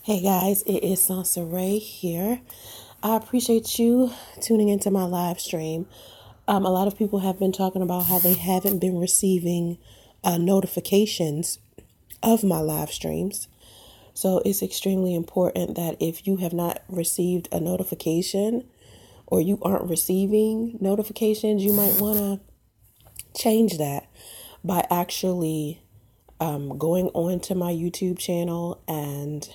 Hey guys, it is Soncerae here. I appreciate you tuning into my live stream. A lot of people have been talking about how they haven't been receiving notifications of my live streams. So it's extremely important that if you have not received a notification or you aren't receiving notifications, you might want to change that by actually going on to my YouTube channel and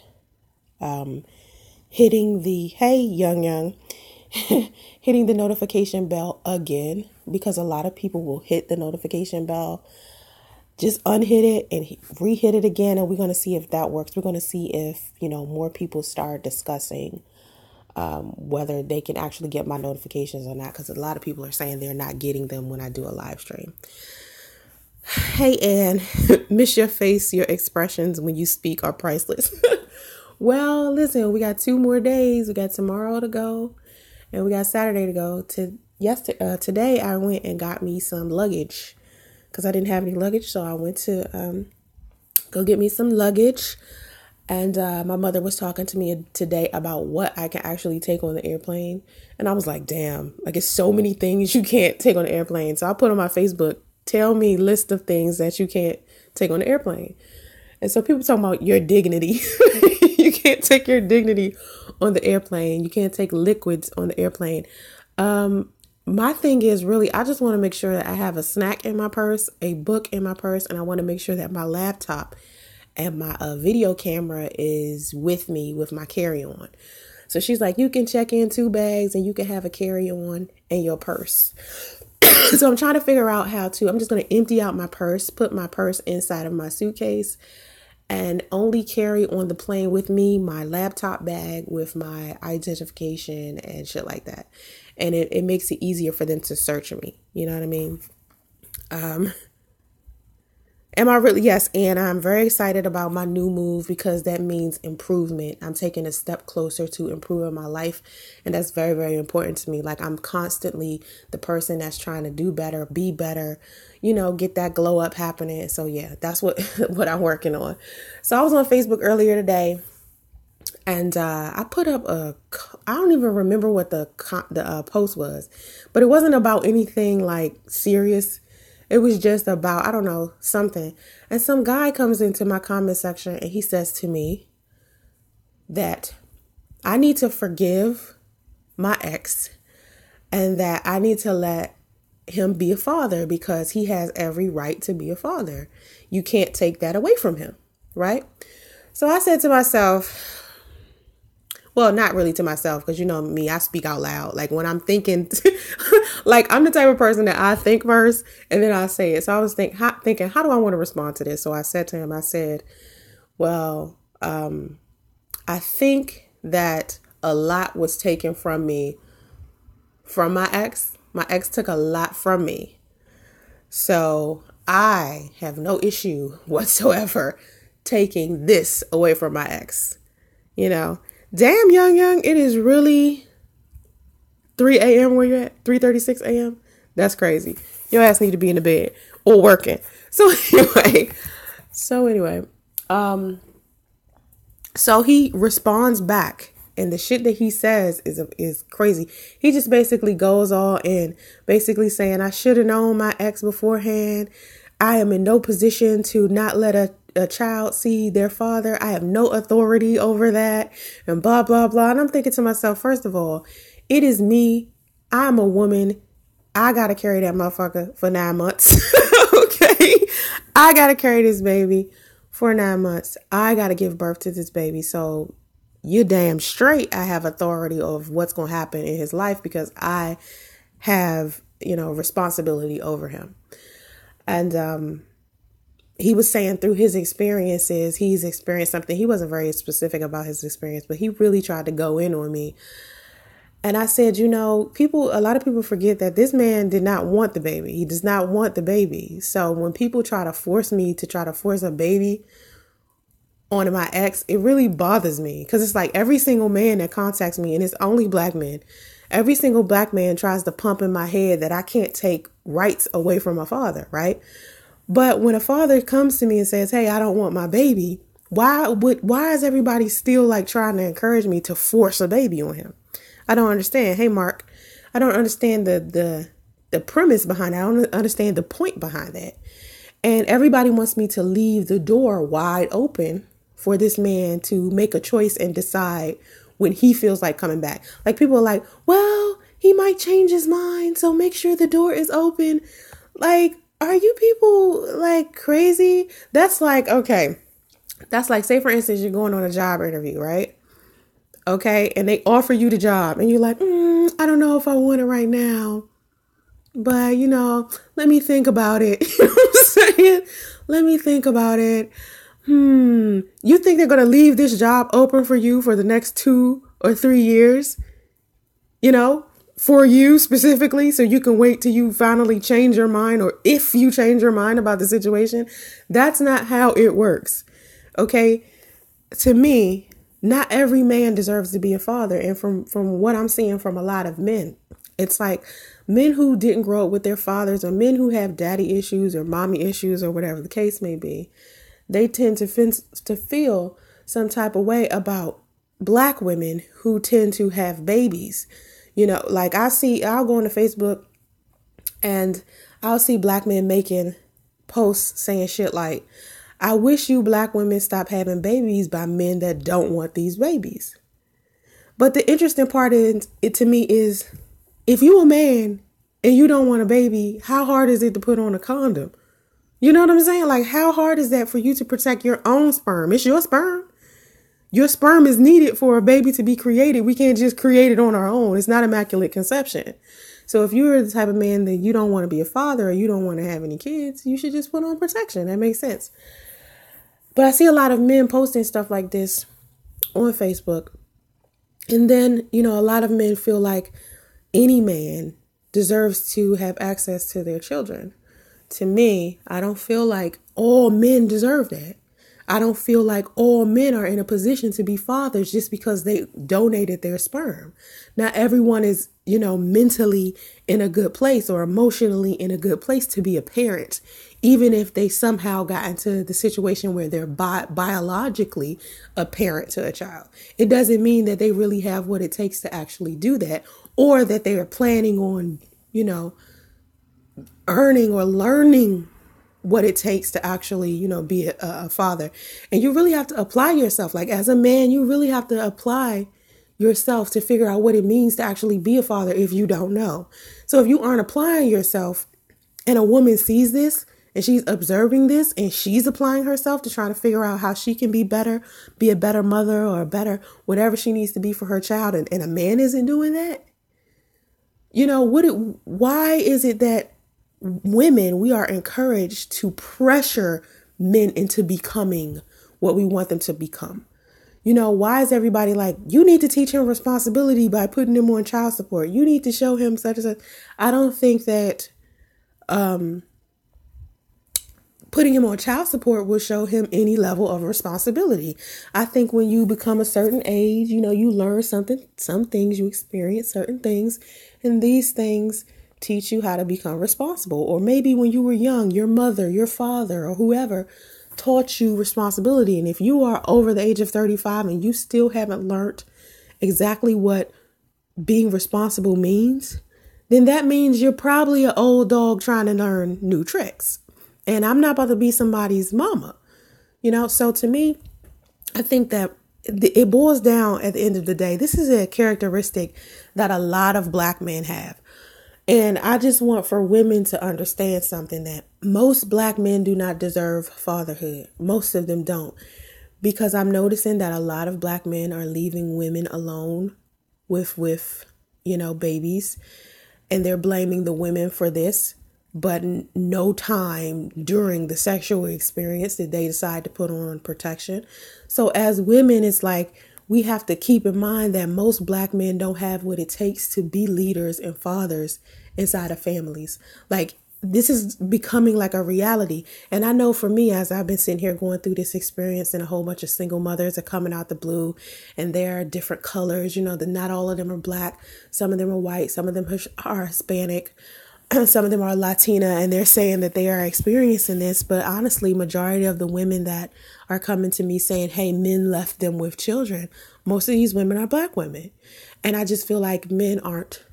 hitting the hitting the notification bell again, because a lot of people will hit the notification bell, just unhit it and re-hit it again, and we're going to see if that works. We're going to see if more people start discussing whether they can actually get my notifications or not, because a lot of people are saying they're not getting them when I do a live stream. Hey Ann, miss your face, your expressions when you speak are priceless. Well, listen, we got 2 more days. We got tomorrow to go and we got Saturday to go. Today I went and got me some luggage because I didn't have any luggage. So I went to go get me some luggage. And my mother was talking to me today about what I can actually take on the airplane. And I was like, damn, like it's so many things you can't take on the airplane. So I put on my Facebook, tell me list of things that you can't take on the airplane. And so people talking about your dignity. You can't take your dignity on the airplane. You can't take liquids on the airplane. My thing is really, I just want to make sure that I have a snack in my purse, a book in my purse, and I want to make sure that my laptop and my video camera is with me with my carry-on. So she's like, you can check in 2 bags and you can have a carry-on in your purse. So I'm trying to figure out I'm just going to empty out my purse, put my purse inside of my suitcase, and only carry on the plane with me my laptop bag with my identification and shit like that. And it makes it easier for them to search me. You know what I mean? Yes, and I'm very excited about my new move because that means improvement. I'm taking a step closer to improving my life. And that's very, very important to me. Like, I'm constantly the person that's trying to do better, be better, get that glow up happening. So yeah, that's what I'm working on. So I was on Facebook earlier today and I put up I don't even remember what the post was, but it wasn't about anything like serious. It was just about, I don't know, something. And some guy comes into my comment section and he says to me that I need to forgive my ex and that I need to let him be a father because he has every right to be a father. You can't take that away from him, right? So I said to myself, well, not really to myself, because you know me, I speak out loud. Like when I'm thinking, like I'm the type of person that I think first and then I say it. So I was thinking, how do I want to respond to this? So I said to him, I said, well, I think that a lot was taken from me from my ex. My ex took a lot from me. So I have no issue whatsoever taking this away from my ex, Damn, young, it is really 3 a.m. where you're at? 3:36 a.m.? That's crazy. Your ass need to be in the bed or working. So anyway, so he responds back, and the shit that he says is crazy. He just basically goes all in, basically saying, I should have known my ex beforehand. I am in no position to not let a child see their father. I have no authority over that, and blah, blah, blah. And I'm thinking to myself, first of all, it is me. I'm a woman. I got to carry that motherfucker for 9 months. Okay. I got to carry this baby for 9 months. I got to give birth to this baby. So you're damn straight. I have authority of what's going to happen in his life because I have, responsibility over him. And, he was saying through his experiences, he's experienced something. He wasn't very specific about his experience, but he really tried to go in on me. And I said, a lot of people forget that this man did not want the baby. He does not want the baby. So when people try to force me to force a baby on my ex, it really bothers me because it's like every single man that contacts me, and it's only black men, every single black man tries to pump in my head that I can't take rights away from my father, right? But when a father comes to me and says, hey, I don't want my baby, Why is everybody still like trying to encourage me to force a baby on him? I don't understand. Hey, Mark, I don't understand the premise behind it. I don't understand the point behind that. And everybody wants me to leave the door wide open for this man to make a choice and decide when he feels like coming back. Like, people are like, well, he might change his mind, so make sure the door is open. Like, are you people like crazy? That's like, okay. That's like, say for instance, you're going on a job interview, right? Okay. And they offer you the job and you're like, I don't know if I want it right now, but let me think about it. You know what I'm saying? Let me think about it. You think they're going to leave this job open for you for the next 2 or 3 years? For you specifically, so you can wait till you finally change your mind, or if you change your mind about the situation. That's not how it works. Okay. To me, not every man deserves to be a father. And from what I'm seeing from a lot of men, it's like men who didn't grow up with their fathers, or men who have daddy issues or mommy issues or whatever the case may be, they tend to feel some type of way about Black women who tend to have babies. Like I'll go on to Facebook and I'll see Black men making posts saying shit like, I wish you Black women stop having babies by men that don't want these babies. But the interesting part to me is, if you a man and you don't want a baby, how hard is it to put on a condom? You know what I'm saying? Like, how hard is that for you to protect your own sperm? It's your sperm. Your sperm is needed for a baby to be created. We can't just create it on our own. It's not immaculate conception. So if you're the type of man that you don't want to be a father, or you don't want to have any kids, you should just put on protection. That makes sense. But I see a lot of men posting stuff like this on Facebook. And then, a lot of men feel like any man deserves to have access to their children. To me, I don't feel like all men deserve that. I don't feel like all men are in a position to be fathers just because they donated their sperm. Not everyone is, mentally in a good place or emotionally in a good place to be a parent, even if they somehow got into the situation where they're biologically a parent to a child. It doesn't mean that they really have what it takes to actually do that, or that they are planning on, earning or learning what it takes to actually, be a father. And you really have to apply yourself. Like, as a man, you really have to apply yourself to figure out what it means to actually be a father if you don't know. So if you aren't applying yourself, and a woman sees this and she's observing this and she's applying herself to try to figure out how she can be a better mother, or a better whatever she needs to be for her child, and a man isn't doing that, why is it that women, we are encouraged to pressure men into becoming what we want them to become? Why is everybody like, you need to teach him responsibility by putting him on child support? You need to show him such and such. I don't think that putting him on child support will show him any level of responsibility. I think when you become a certain age, you learn some things, you experience certain things, and these things teach you how to become responsible. Or maybe when you were young, your mother, your father, or whoever taught you responsibility. And if you are over the age of 35 and you still haven't learned exactly what being responsible means, then that means you're probably an old dog trying to learn new tricks. And I'm not about to be somebody's mama, So to me, I think that it boils down at the end of the day. This is a characteristic that a lot of Black men have. And I just want for women to understand something, that most Black men do not deserve fatherhood. Most of them don't. Because I'm noticing that a lot of Black men are leaving women alone with babies. And they're blaming the women for this. But no time during the sexual experience did they decide to put on protection. So as women, it's like, we have to keep in mind that most Black men don't have what it takes to be leaders and fathers inside of families. Like, this is becoming like a reality. And I know for me, as I've been sitting here going through this experience, and a whole bunch of single mothers are coming out the blue, and there are different colors, that not all of them are Black. Some of them are white. Some of them are Hispanic. Some of them are Latina, and they're saying that they are experiencing this. But honestly, majority of the women that are coming to me saying, hey, men left them with children, most of these women are Black women. And I just feel like men aren't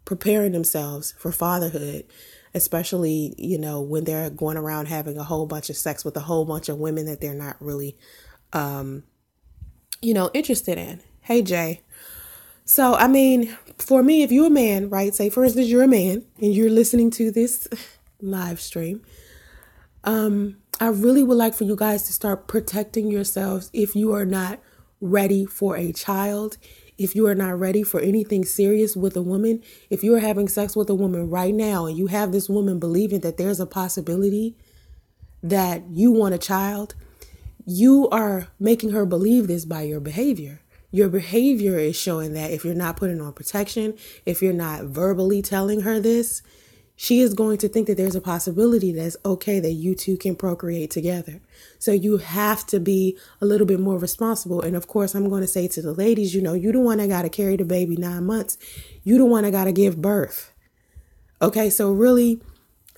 preparing themselves for fatherhood, especially, when they're going around having a whole bunch of sex with a whole bunch of women that they're not really, interested in. Hey, Jay. So, I mean, for me, if you're a man, right, say, for instance, you're a man and you're listening to this live stream, I really would like for you guys to start protecting yourselves if you are not ready for a child, if you are not ready for anything serious with a woman, if you are having sex with a woman right now and you have this woman believing that there's a possibility that you want a child, you are making her believe this by your behavior. Your behavior is showing that if you're not putting on protection, if you're not verbally telling her this, she is going to think that there's a possibility that it's okay that you two can procreate together. So you have to be a little bit more responsible. And of course, I'm going to say to the ladies, you the one that got to carry the baby 9 months. You the one that got to give birth. Okay, so really,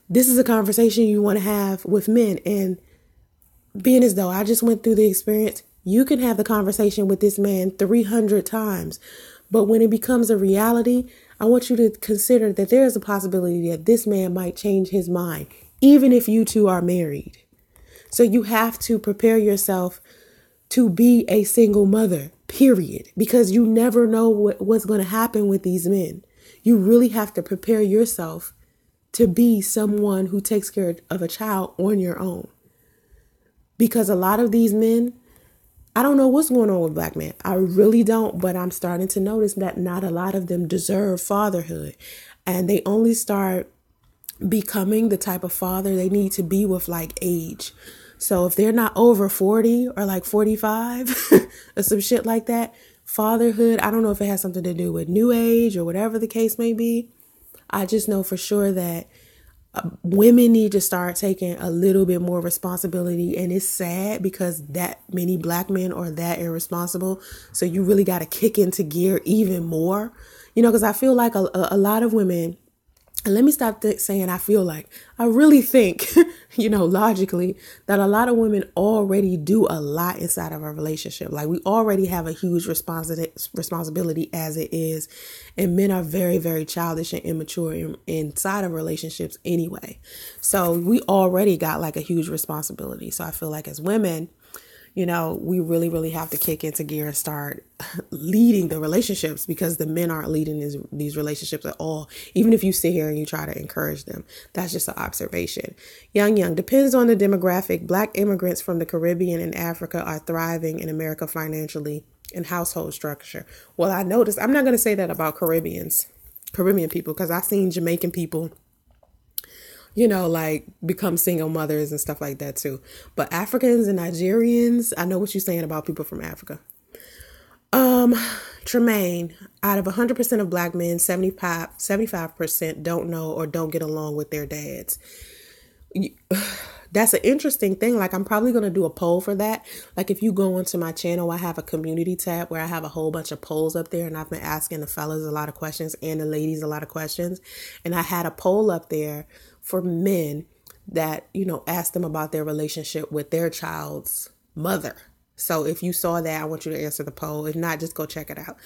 this is a conversation you want to have with men. And being as though I just went through the experience, you can have the conversation with this man 300 times. But when it becomes a reality, I want you to consider that there is a possibility that this man might change his mind, even if you two are married. So you have to prepare yourself to be a single mother, period, because you never know what's going to happen with these men. You really have to prepare yourself to be someone who takes care of a child on your own. Because a lot of these men, I don't know what's going on with Black men. I really don't. But I'm starting to notice that not a lot of them deserve fatherhood. And they only start becoming the type of father they need to be with like age. So if they're not over 40 or like 45 or some shit like that, fatherhood, I don't know if it has something to do with new age or whatever the case may be. I just know for sure that women need to start taking a little bit more responsibility. And it's sad because that many Black men are that irresponsible. So you really got to kick into gear even more, because I feel like a lot of women, and let me stop saying I feel like, I really think, logically, that a lot of women already do a lot inside of a relationship. Like we already have a huge responsibility as it is. And men are very, very childish and immature inside of relationships anyway. So we already got like a huge responsibility. So I feel like as women, we really, really have to kick into gear and start leading the relationships because the men aren't leading these relationships at all. Even if you sit here and you try to encourage them, that's just an observation. Young, depends on the demographic. Black immigrants from the Caribbean and Africa are thriving in America financially and household structure. Well, I noticed, I'm not going to say that about Caribbean people, because I've seen Jamaican people like become single mothers and stuff like that too. But Africans and Nigerians, I know what you're saying about people from Africa. Tremaine, out of 100% of Black men, 75% don't know or don't get along with their dads. That's an interesting thing. Like I'm probably going to do a poll for that. Like if you go onto my channel, I have a community tab where I have a whole bunch of polls up there, and I've been asking the fellas a lot of questions and the ladies a lot of questions. And I had a poll up there for men that, asked them about their relationship with their child's mother. So if you saw that, I want you to answer the poll. If not, just go check it out.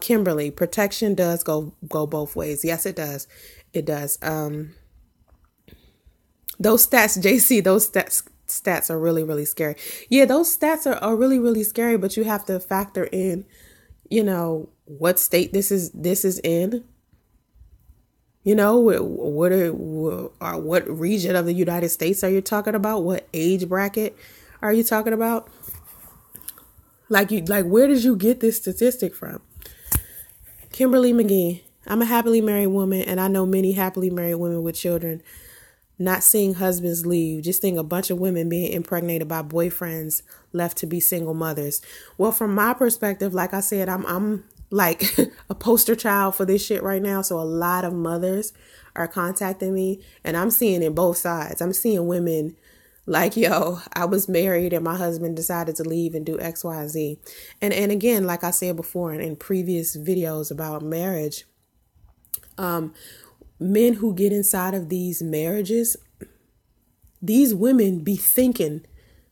Kimberly, protection does go both ways. Yes, it does. It does. Those stats, JC, those stats are really, really scary. Yeah, those stats are really, really scary, but you have to factor in, what state this is in. What region of the United States are you talking about? What age bracket are you talking about? Like where did you get this statistic from? Kimberly McGee, I'm a happily married woman, and I know many happily married women with children not seeing husbands leave, just seeing a bunch of women being impregnated by boyfriends left to be single mothers. Well, from my perspective, like I said, I'm like a poster child for this shit right now. So a lot of mothers are contacting me, and I'm seeing it both sides. I'm seeing women like, I was married and my husband decided to leave and do X, Y, Z. And again, like I said before in previous videos about marriage, men who get inside of these marriages, these women be thinking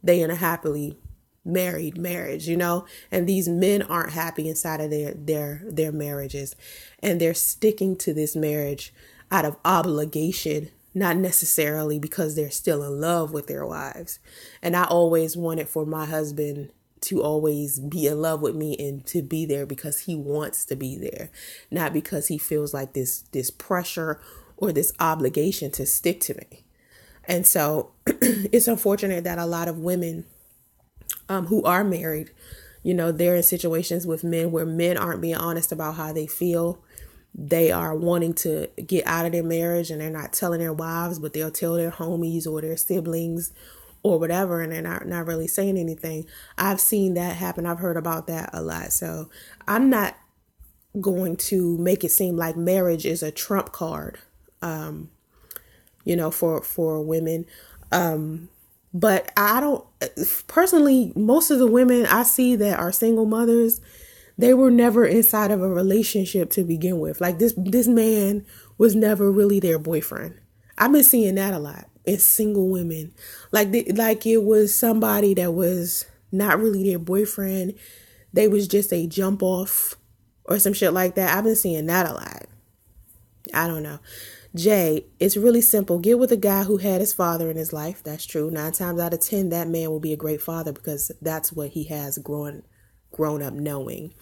they in a happily married marriage, and these men aren't happy inside of their marriages, and they're sticking to this marriage out of obligation, not necessarily because they're still in love with their wives. And I always wanted for my husband to always be in love with me and to be there because he wants to be there, not because he feels like this pressure or this obligation to stick to me. And so it's unfortunate that a lot of women who are married, they're in situations with men where men aren't being honest about how they feel. They are wanting to get out of their marriage and they're not telling their wives, but they'll tell their homies or their siblings or whatever, and they're not really saying anything. I've seen that happen. I've heard about that a lot. So I'm not going to make it seem like marriage is a trump card, for women. But I don't personally, most of the women I see that are single mothers, they were never inside of a relationship to begin with. Like this man was never really their boyfriend. I've been seeing that a lot in single women. Like it was somebody that was not really their boyfriend. They was just a jump off or some shit like that. I've been seeing that a lot. I don't know. Jay, it's really simple. Get with a guy who had his father in his life. That's true. 9 times out of 10, that man will be a great father because that's what he has grown up knowing.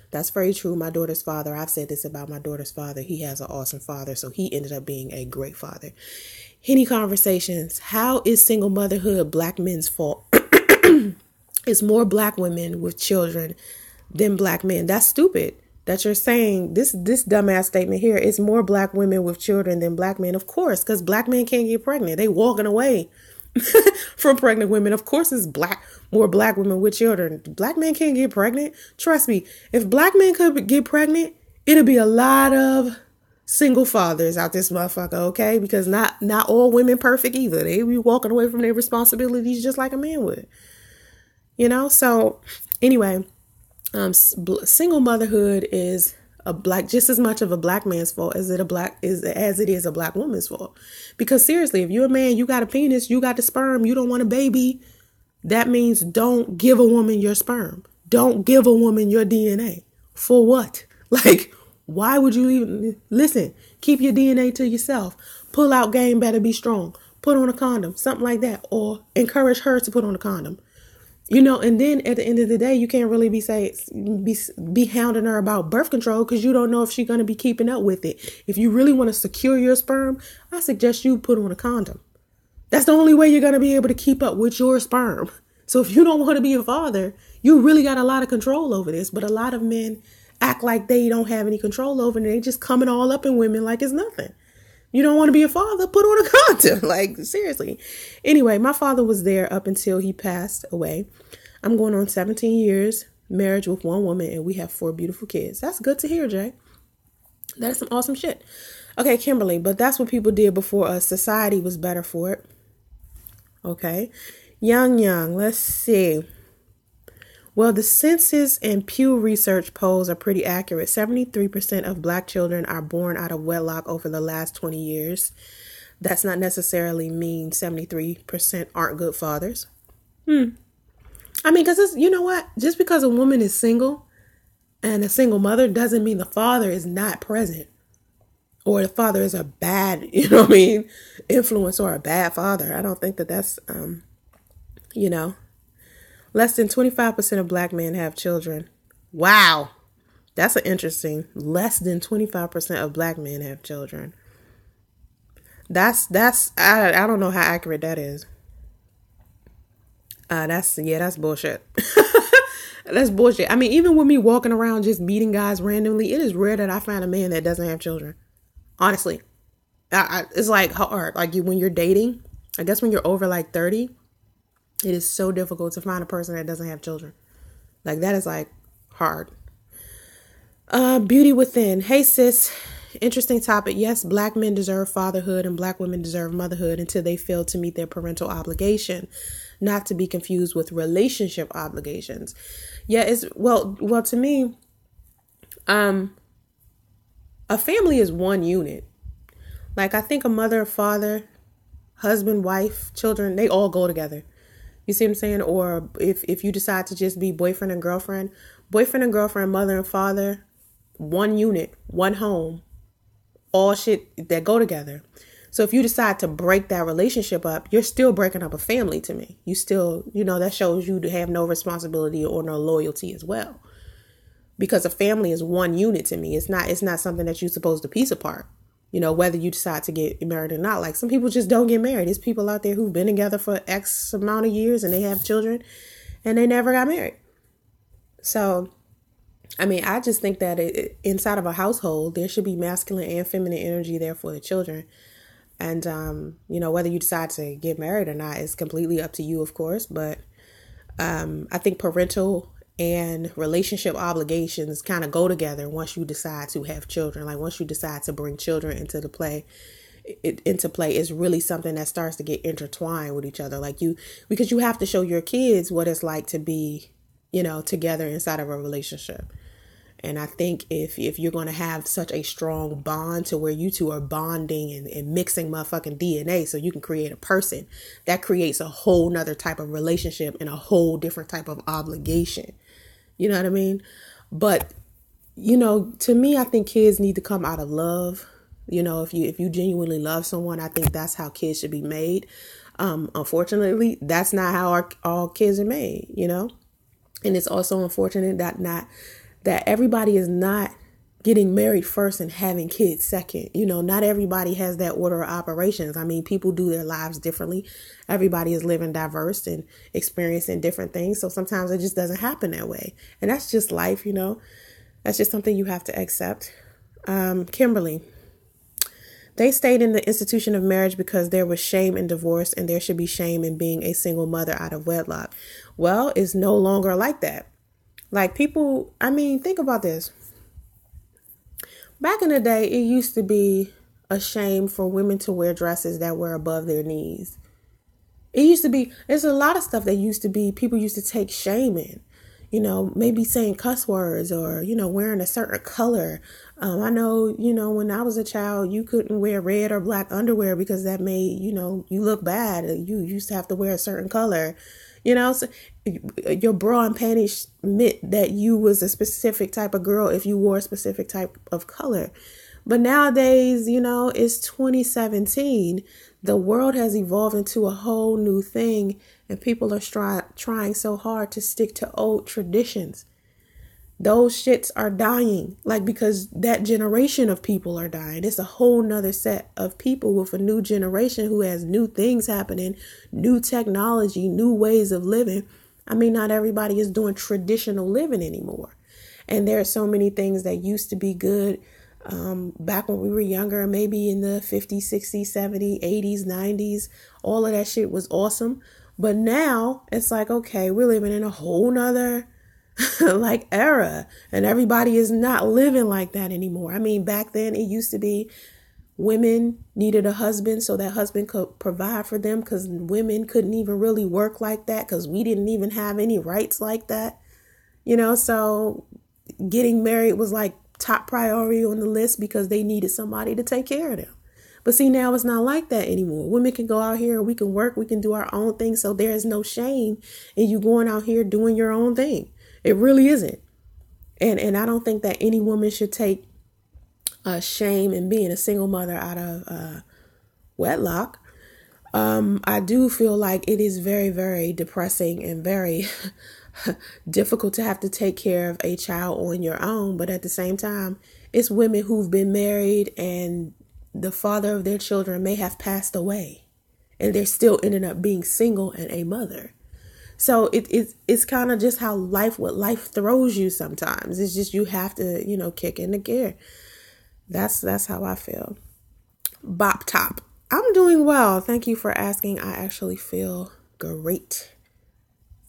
That's very true. My daughter's father, I've said this about my daughter's father. He has an awesome father. So he ended up being a great father. Henny Conversations. How is single motherhood black men's fault? It's more black women with children than black men. That's stupid that you're saying this dumbass statement here. It's more black women with children than black men. Of course, because black men can't get pregnant. They walking away from pregnant women. Of course, it's more black women with children. Black men can't get pregnant. Trust me, if black men could get pregnant, it'll be a lot of single fathers out this motherfucker, okay? Because not all women perfect either. They be walking away from their responsibilities just like a man would. So anyway, single motherhood is just as much of a black man's fault as it is a black woman's fault. Because seriously, if you're a man, you got a penis, you got the sperm, you don't want a baby, that means don't give a woman your sperm. Don't give a woman your DNA. For what? Like, why would you even listen? Keep your DNA to yourself. Pull out game, better be strong. Put on a condom, something like that, or encourage her to put on a condom. And then at the end of the day, you can't really be hounding her about birth control because you don't know if she's going to be keeping up with it. If you really want to secure your sperm, I suggest you put on a condom. That's the only way you're going to be able to keep up with your sperm. So if you don't want to be a father, you really got a lot of control over this. But a lot of men act like they don't have any control over it. And they just coming all up in women like it's nothing. You don't want to be a father? Put on a condom. Like, seriously. Anyway, my father was there up until he passed away. I'm going on 17 years marriage with one woman, and we have 4 beautiful kids. That's good to hear, Jay. That is some awesome shit. Okay, Kimberly, but that's what people did before us. Society was better for it. Okay. Young, let's see. Well, the census and Pew Research polls are pretty accurate. 73% of black children are born out of wedlock over the last 20 years. That's not necessarily mean 73% aren't good fathers. I mean, because you know what? Just because a woman is single and a single mother doesn't mean the father is not present or the father is a bad, influence or a bad father. I don't think that's, Less than 25% of black men have children. Wow. That's interesting. Less than 25% of black men have children. I don't know how accurate that is. That's bullshit. That's bullshit. I mean, even with me walking around just meeting guys randomly, it is rare that I find a man that doesn't have children. Honestly. It's like hard. Like when you're dating, I guess when you're over like 30, it is so difficult to find a person that doesn't have children. Like that is like hard. Beauty within. Hey sis, interesting topic. Yes, black men deserve fatherhood and black women deserve motherhood until they fail to meet their parental obligation, not to be confused with relationship obligations. Yeah, it's well to me, a family is one unit. Like, I think a mother, father, husband, wife, children, they all go together. You see what I'm saying? Or if you decide to just be boyfriend and girlfriend, mother and father, one unit, one home, all shit that go together. So if you decide to break that relationship up, you're still breaking up a family to me. You still, that shows you to have no responsibility or no loyalty as well. Because a family is one unit to me. It's not something that you're supposed to piece apart. Whether you decide to get married or not. Like, some people just don't get married. There's people out there who've been together for X amount of years and they have children and they never got married. So, I mean, I just think that inside of a household, there should be masculine and feminine energy there for the children. And, whether you decide to get married or not is completely up to you, of course. But I think parental and relationship obligations kind of go together once you decide to have children. Like, once you decide to bring children into play, it's really something that starts to get intertwined with each other. Because you have to show your kids what it's like to be, together inside of a relationship. And I think if you're going to have such a strong bond to where you two are bonding and mixing motherfucking DNA so you can create a person, that creates a whole nother type of relationship and a whole different type of obligation. You know what I mean? But, to me, I think kids need to come out of love. If you genuinely love someone, I think that's how kids should be made. Unfortunately, that's not how all kids are made, And it's also unfortunate that everybody is not getting married first and having kids second. Not everybody has that order of operations. I mean, people do their lives differently. Everybody is living diverse and experiencing different things. So sometimes it just doesn't happen that way. And that's just life, That's just something you have to accept. Kimberly, they stayed in the institution of marriage because there was shame in divorce and there should be shame in being a single mother out of wedlock. Well, it's no longer like that. Like, people, I mean, think about this. Back in the day, it used to be a shame for women to wear dresses that were above their knees. There's a lot of stuff that people used to take shame in. Maybe saying cuss words or, wearing a certain color. I know, when I was a child, you couldn't wear red or black underwear because that made, you look bad. You used to have to wear a certain color. So your bra and panties meant that you was a specific type of girl if you wore a specific type of color. But nowadays, it's 2017. The world has evolved into a whole new thing, and people are trying so hard to stick to old traditions. Those shits are dying, because that generation of people are dying. It's a whole nother set of people with a new generation who has new things happening, new technology, new ways of living. I mean, not everybody is doing traditional living anymore. And there are so many things that used to be good back when we were younger, maybe in the 50s, 60s, 70s, 80s, 90s. All of that shit was awesome. But now it's like, okay, we're living in a whole nother era, and everybody is not living like that anymore. I mean, back then it used to be women needed a husband so that husband could provide for them, because women couldn't even really work like that because we didn't even have any rights like that. So getting married was like top priority on the list because they needed somebody to take care of them. But see, now it's not like that anymore. Women can go out here and we can work, we can do our own thing. So there is no shame in you going out here doing your own thing. It really isn't. And I don't think that any woman should take shame in being a single mother out of wedlock. I do feel like it is very, very depressing and very difficult to have to take care of a child on your own. But at the same time, it's women who've been married and the father of their children may have passed away and they're still ending up being single and a mother. So it's kind of just how life throws you sometimes. It's just you have to, kick into gear. That's how I feel. Bop Top. I'm doing well. Thank you for asking. I actually feel great.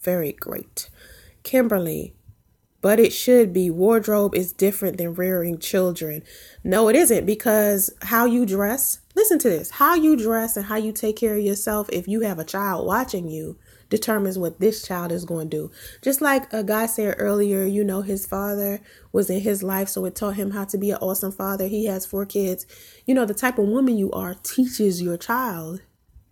Very great. Kimberly. But it should be. Wardrobe is different than rearing children. No, it isn't, because how you dress. Listen to this. How you dress and how you take care of yourself if you have a child watching you determines what this child is going to do. Just like a guy said earlier, his father was in his life, so it taught him how to be an awesome father. He has 4 kids. The type of woman you are teaches your child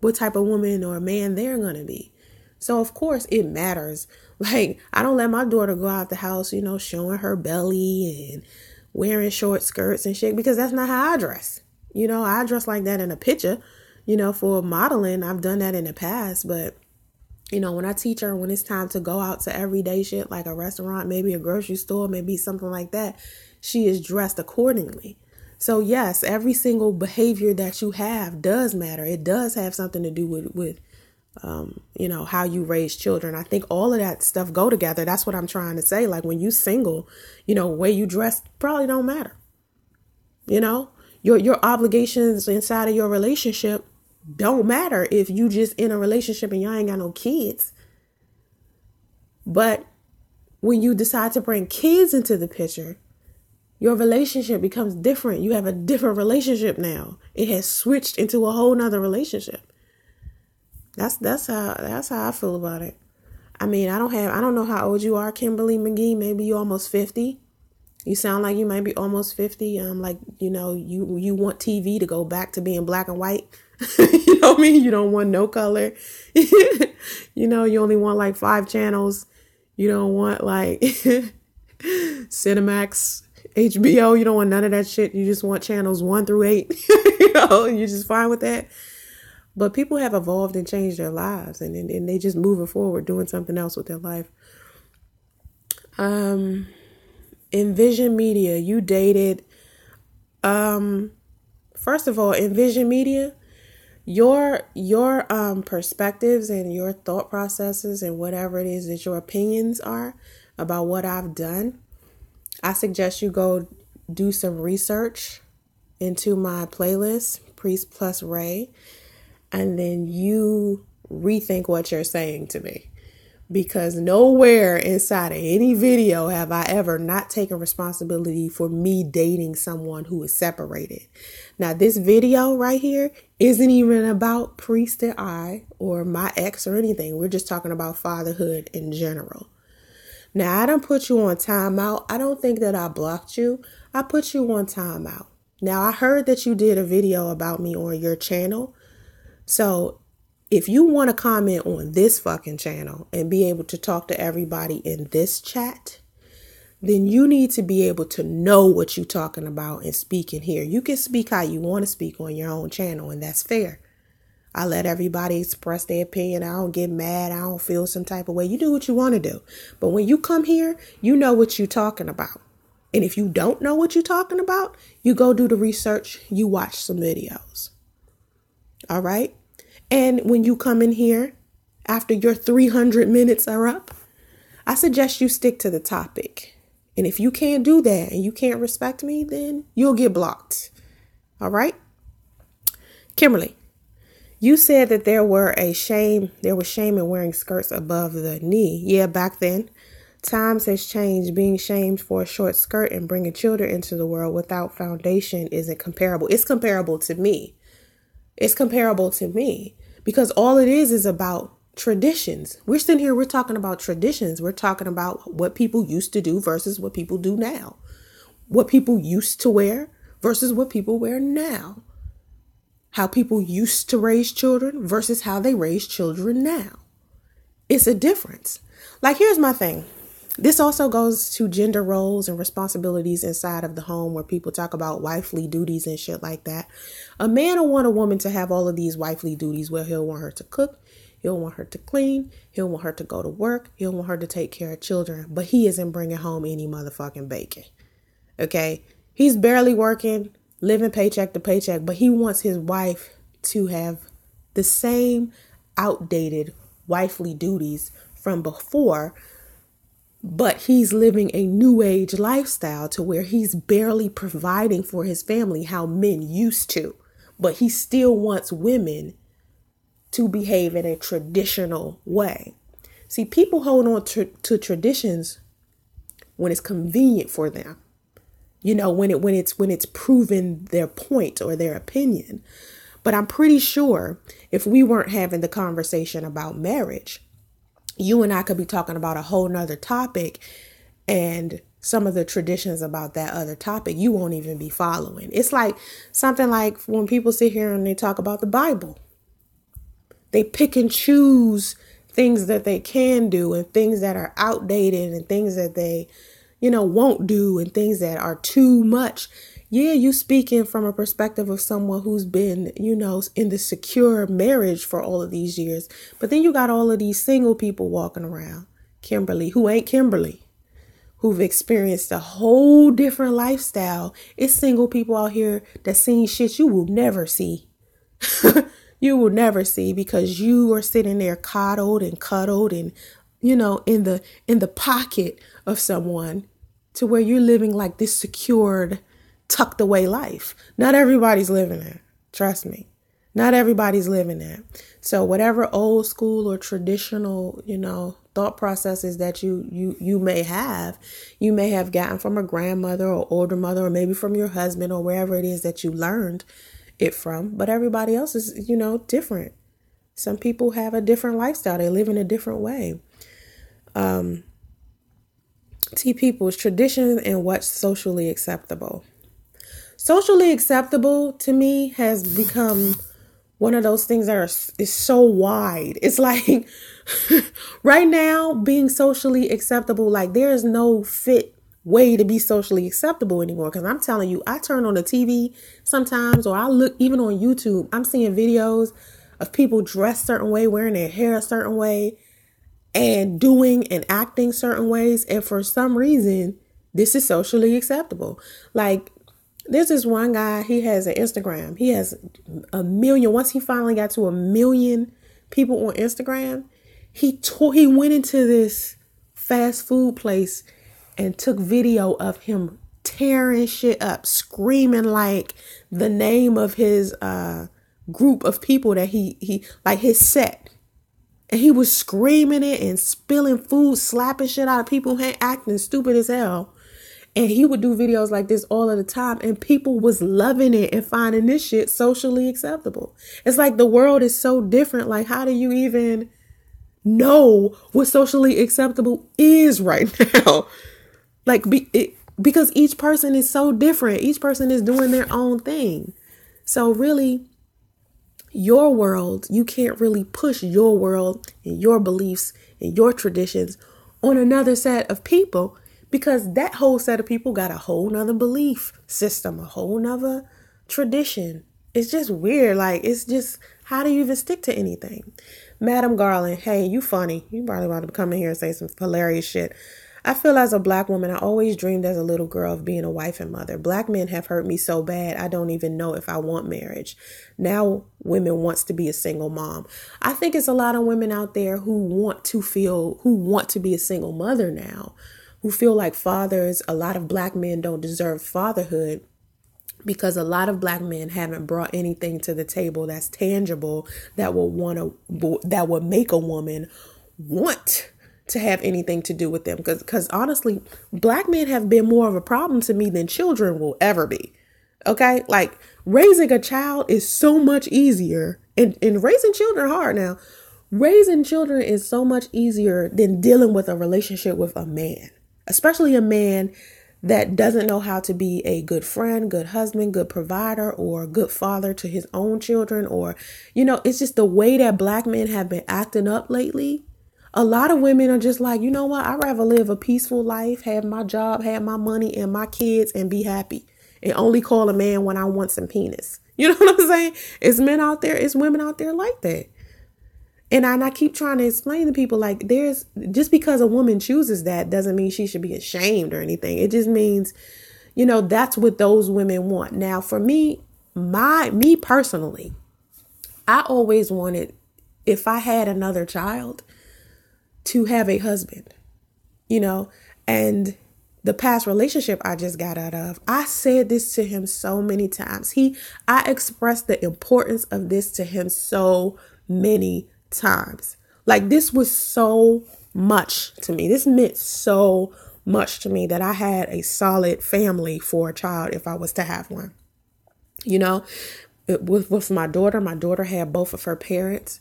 what type of woman or man they're going to be. So, of course, it matters. Like, I don't let my daughter go out the house, showing her belly and wearing short skirts and shit, because that's not how I dress. I dress like that in a picture, for modeling. I've done that in the past. But, when I teach her when it's time to go out to everyday shit, like a restaurant, maybe a grocery store, maybe something like that, she is dressed accordingly. So, yes, every single behavior that you have does matter. It does have something to do with how you raise children. I think all of that stuff go together. That's what I'm trying to say. Like, when you single, way you dress probably don't matter. Your obligations inside of your relationship don't matter if you just in a relationship and y'all ain't got no kids. But when you decide to bring kids into the picture, your relationship becomes different. You have a different relationship now. It has switched into a whole nother relationship. That's how I feel about it. I mean, I don't know how old you are, Kimberly McGee. Maybe you're almost 50. You sound like you might be almost 50. You want TV to go back to being black and white. You know what I mean? You don't want no color. You only want like 5 channels. You don't want like Cinemax, HBO. You don't want none of that shit. You just want channels 1 through 8. You're just fine with that. But people have evolved and changed their lives, and they just moving forward, doing something else with their life. Envision Media, you dated. First of all, Envision Media, your perspectives and your thought processes and whatever it is that your opinions are about what I've done, I suggest you go do some research into my playlist, Priest Plus Ray. And then you rethink what you're saying to me, because nowhere inside of any video have I ever not taken responsibility for me dating someone who is separated. Now, this video right here isn't even about Priest and I or my ex or anything. We're just talking about fatherhood in general. Now, I don't put you on timeout. I don't think that I blocked you. I put you on timeout. Now, I heard that you did a video about me on your channel. So if you want to comment on this fucking channel and be able to talk to everybody in this chat, then you need to be able to know what you're talking about and speak in here. You can speak how you want to speak on your own channel, and that's fair. I let everybody express their opinion. I don't get mad. I don't feel some type of way. You do what you want to do. But when you come here, you know what you're talking about. And if you don't know what you're talking about, you go do the research. You watch some videos. All right. And when you come in here after your 300 minutes are up, I suggest you stick to the topic. And if you can't do that and you can't respect me, then you'll get blocked. All right. Kimberly, you said that there was shame in wearing skirts above the knee. Yeah, back then. Times has changed. Being shamed for a short skirt and bringing children into the world without foundation isn't comparable. It's comparable to me. It's comparable to me because all it is about traditions. We're sitting here, we're talking about traditions. We're talking about what people used to do versus what people do now. What people used to wear versus what people wear now. How people used to raise children versus how they raise children now. It's a difference. Like, here's my thing. This also goes to gender roles and responsibilities inside of the home where people talk about wifely duties and shit like that. A man will want a woman to have all of these wifely duties where he'll want her to cook, he'll want her to clean, he'll want her to go to work, he'll want her to take care of children, but he isn't bringing home any motherfucking bacon. Okay? He's barely working, living paycheck to paycheck, but he wants his wife to have the same outdated wifely duties from before, but he's living a new age lifestyle to where he's barely providing for his family how men used to. But he still wants women to behave in a traditional way. See, people hold on to traditions when it's convenient for them. You know, when it's proven their point or their opinion. But I'm pretty sure if we weren't having the conversation about marriage, you and I could be talking about a whole nother topic, and some of the traditions about that other topic you won't even be following. It's like something like when people sit here and they talk about the Bible, they pick and choose things that they can do and things that are outdated and things that they, won't do and things that are too much. Yeah, you speaking from a perspective of someone who's been, in the secure marriage for all of these years. But then you got all of these single people walking around, Kimberly, who ain't Kimberly, who've experienced a whole different lifestyle. It's single people out here that seen shit you will never see. You will never see because you are sitting there coddled and cuddled and, in the pocket of someone to where you're living like this secured, tucked away life. Not everybody's living that. Trust me. Not everybody's living that. So whatever old school or traditional, thought processes that you may have gotten from a grandmother or older mother, or maybe from your husband or wherever it is that you learned it from. But everybody else is, different. Some people have a different lifestyle. They live in a different way. People's traditions and what's socially acceptable. Socially acceptable to me has become one of those things that is so wide. It's like right now being socially acceptable, like there is no fit way to be socially acceptable anymore. Because I'm telling you, I turn on the TV sometimes, or I look even on YouTube, I'm seeing videos of people dressed certain way, wearing their hair a certain way, and doing and acting certain ways. And for some reason, this is socially acceptable. Like there's this one guy, he has an Instagram. He has 1 million. Once he finally got to 1 million people on Instagram, he went into this fast food place and took video of him tearing shit up, screaming like the name of his group of people that he like his set. And he was screaming it and spilling food, slapping shit out of people, acting stupid as hell. And he would do videos like this all of the time. And people was loving it and finding this shit socially acceptable. It's like the world is so different. Like, how do you even know what socially acceptable is right now? Like, because each person is so different. Each person is doing their own thing. So really, your world, you can't really push your world and your beliefs and your traditions on another set of people, because that whole set of people got a whole nother belief system, a whole nother tradition. It's just weird. Like, it's just, how do you even stick to anything? Madam Garland, hey, you funny. You probably want to come in here and say some hilarious shit. I feel as a Black woman, I always dreamed as a little girl of being a wife and mother. Black men have hurt me so bad, I don't even know if I want marriage. Now women wants to be a single mom. I think it's a lot of women out there who want to be a single mother now, who feel like fathers. A lot of Black men don't deserve fatherhood because a lot of Black men haven't brought anything to the table that's tangible that will make a woman want to have anything to do with them. Because honestly, Black men have been more of a problem to me than children will ever be. Okay? Like, raising a child is so much easier. And raising children hard now. Raising children is so much easier than dealing with a relationship with a man. Especially a man that doesn't know how to be a good friend, good husband, good provider, or good father to his own children. Or, it's just the way that Black men have been acting up lately. A lot of women are just like, you know what? I'd rather live a peaceful life, have my job, have my money and my kids, and be happy. And only call a man when I want some penis. You know what I'm saying? It's men out there, it's women out there like that. And I keep trying to explain to people, like, just because a woman chooses that doesn't mean she should be ashamed or anything. It just means, that's what those women want. Now, for me personally, I always wanted, if I had another child, to have a husband, and the past relationship I just got out of, I said this to him so many times. I expressed the importance of this to him so many times. Like, this was so much to me. This meant so much to me that I had a solid family for a child if I was to have one. With my daughter had both of her parents.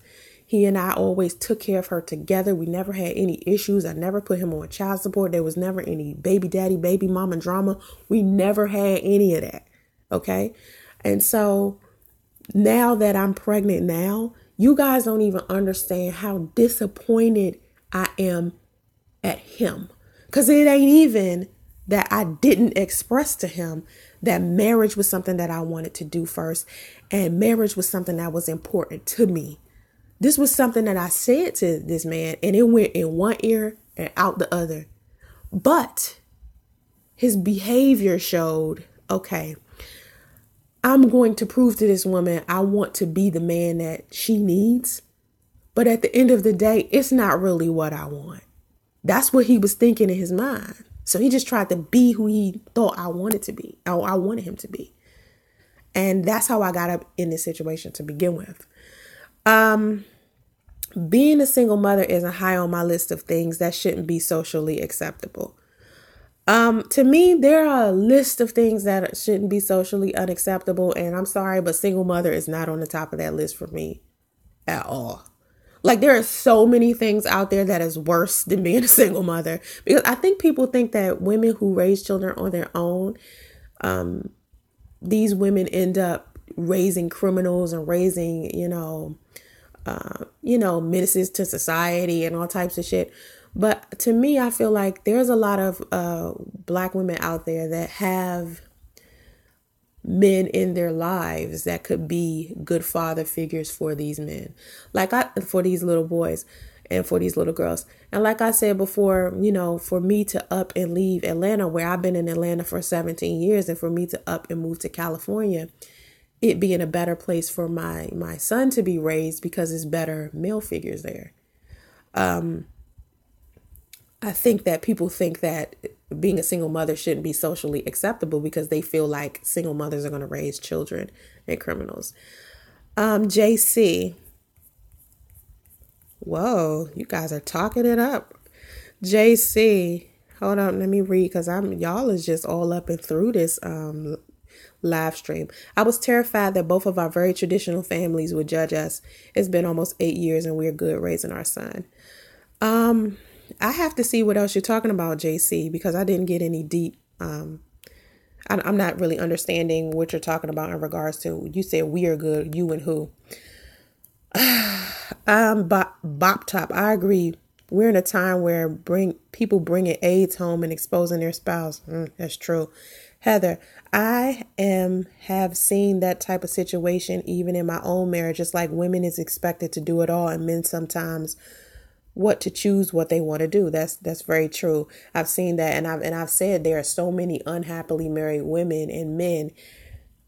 He and I always took care of her together. We never had any issues. I never put him on child support. There was never any baby daddy, baby mama drama. We never had any of that. Okay. And so now that I'm pregnant now, you guys don't even understand how disappointed I am at him. Because it ain't even that I didn't express to him that marriage was something that I wanted to do first. And marriage was something that was important to me. This was something that I said to this man, and it went in one ear and out the other. But his behavior showed, okay, I'm going to prove to this woman I want to be the man that she needs. But at the end of the day, it's not really what I want. That's what he was thinking in his mind. So he just tried to be who he thought I wanted to be. Or I wanted him to be. And that's how I got up in this situation to begin with. Being a single mother isn't high on my list of things that shouldn't be socially acceptable. To me, there are a list of things that shouldn't be socially unacceptable. And I'm sorry, but single mother is not on the top of that list for me at all. Like, there are so many things out there that is worse than being a single mother, because I think people think that women who raise children on their own, these women end up raising criminals and raising, menaces to society and all types of shit. But to me, I feel like there's a lot of Black women out there that have men in their lives that could be good father figures for these men, for these little boys and for these little girls. And like I said before, for me to up and leave Atlanta, where I've been in Atlanta for 17 years, and for me to up and move to California, it being a better place for my son to be raised because it's better male figures there. I think that people think that being a single mother shouldn't be socially acceptable because they feel like single mothers are going to raise children and criminals. JC. Whoa, you guys are talking it up. JC. Hold on, let me read, because y'all is just all up and through this live stream. I was terrified that both of our very traditional families would judge us. It's been almost 8 years and we're good raising our son. I have to see what else you're talking about, JC, because I didn't get any deep. I'm not really understanding what you're talking about in regards to, you said we are good, you and who. Bop Top, I agree. We're in a time where people bringing AIDS home and exposing their spouse. That's true. Heather, I have seen that type of situation even in my own marriage. It's like women is expected to do it all, and men sometimes what they want to do. That's very true. I've seen that, and I've said there are so many unhappily married women and men,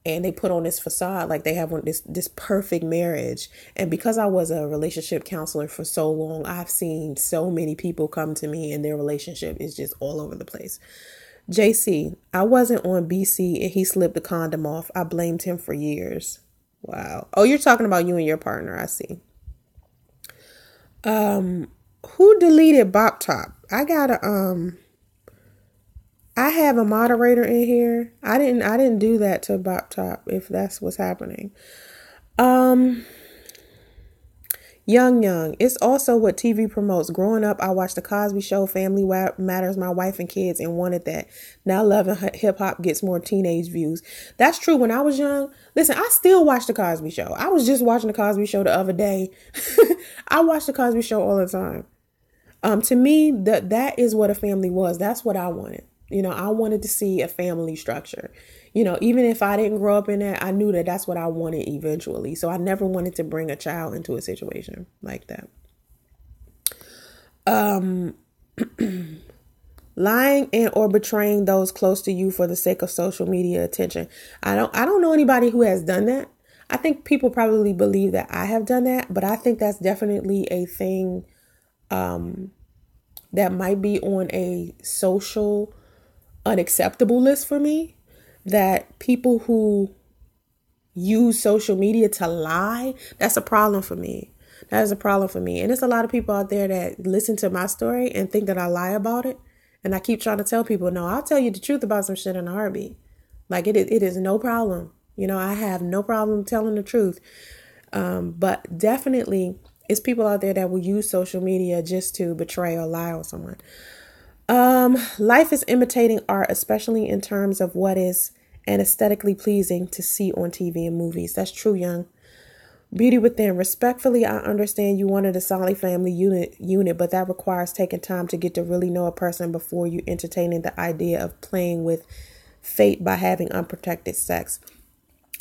and they put on this facade like they have this perfect marriage. And because I was a relationship counselor for so long, I've seen so many people come to me and their relationship is just all over the place. JC, I wasn't on BC and he slipped the condom off. I blamed him for years. Wow. Oh, you're talking about you and your partner. I see. Who deleted Bop Top? I have a moderator in here. I didn't do that to Bop Top, if that's what's happening. Young. It's also what TV promotes. Growing up, I watched The Cosby Show, Family Matters, My Wife and Kids, and wanted that. Now Love and Hip Hop gets more teenage views. That's true. When I was young, listen, I still watch The Cosby Show. I was just watching The Cosby Show the other day. I watch The Cosby Show all the time. To me, that is what a family was. That's what I wanted. I wanted to see a family structure. Even if I didn't grow up in that, I knew that that's what I wanted eventually. So I never wanted to bring a child into a situation like that. Lying and or betraying those close to you for the sake of social media attention. I don't know anybody who has done that. I think people probably believe that I have done that, but I think that's definitely a thing that might be on a social unacceptable list for me. That people who use social media to lie, that's a problem for me. That is a problem for me. And there's a lot of people out there that listen to my story and think that I lie about it. And I keep trying to tell people, no, I'll tell you the truth about some shit in a heartbeat. Like it is no problem. I have no problem telling the truth. But definitely It's people out there that will use social media just to betray or lie on someone. Life is imitating art, especially in terms of what is and aesthetically pleasing to see on TV and movies. That's true, young. Beauty within. Respectfully, I understand you wanted a solid family unit, but that requires taking time to get to really know a person before you entertaining the idea of playing with fate by having unprotected sex.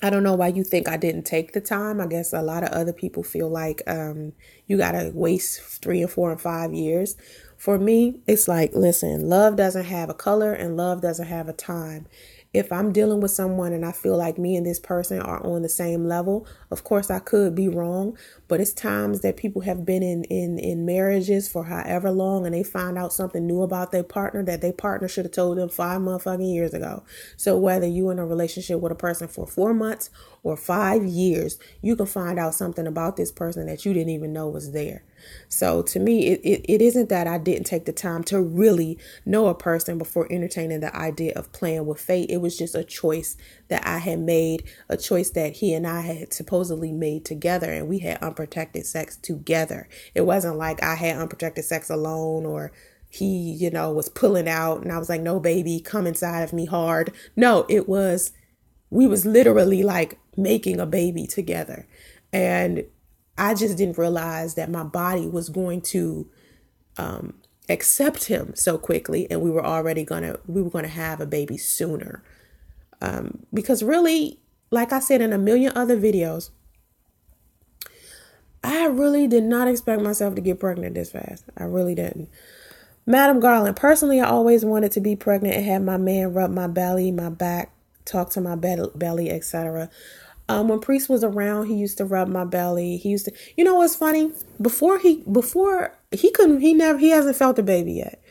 I don't know why you think I didn't take the time. I guess a lot of other people feel like you got to waste 3 and 4 and 5 years. For me, it's like, listen, love doesn't have a color and love doesn't have a time. If I'm dealing with someone and I feel like me and this person are on the same level, of course I could be wrong, but it's times that people have been in marriages for however long and they find out something new about their partner that their partner should have told them 5 motherfucking years ago. So whether you're in a relationship with a person for 4 months or 5 years, you can find out something about this person that you didn't even know was there. So to me, it isn't that I didn't take the time to really know a person before entertaining the idea of playing with fate. It was just a choice that I had made, a choice that he and I had supposedly made together, and we had unprotected sex together. It wasn't like I had unprotected sex alone or he, was pulling out and I was like, no, baby, come inside of me hard. No, we was literally like making a baby together. And I just didn't realize that my body was going to accept him so quickly, and we were going to have a baby sooner. Because really, like I said in a million other videos, I really did not expect myself to get pregnant this fast. I really didn't. Madam Garland, personally, I always wanted to be pregnant and have my man rub my belly, my back, talk to my belly, etc. When Priest was around, he used to rub my belly. He used to, what's funny? He hasn't felt the baby yet.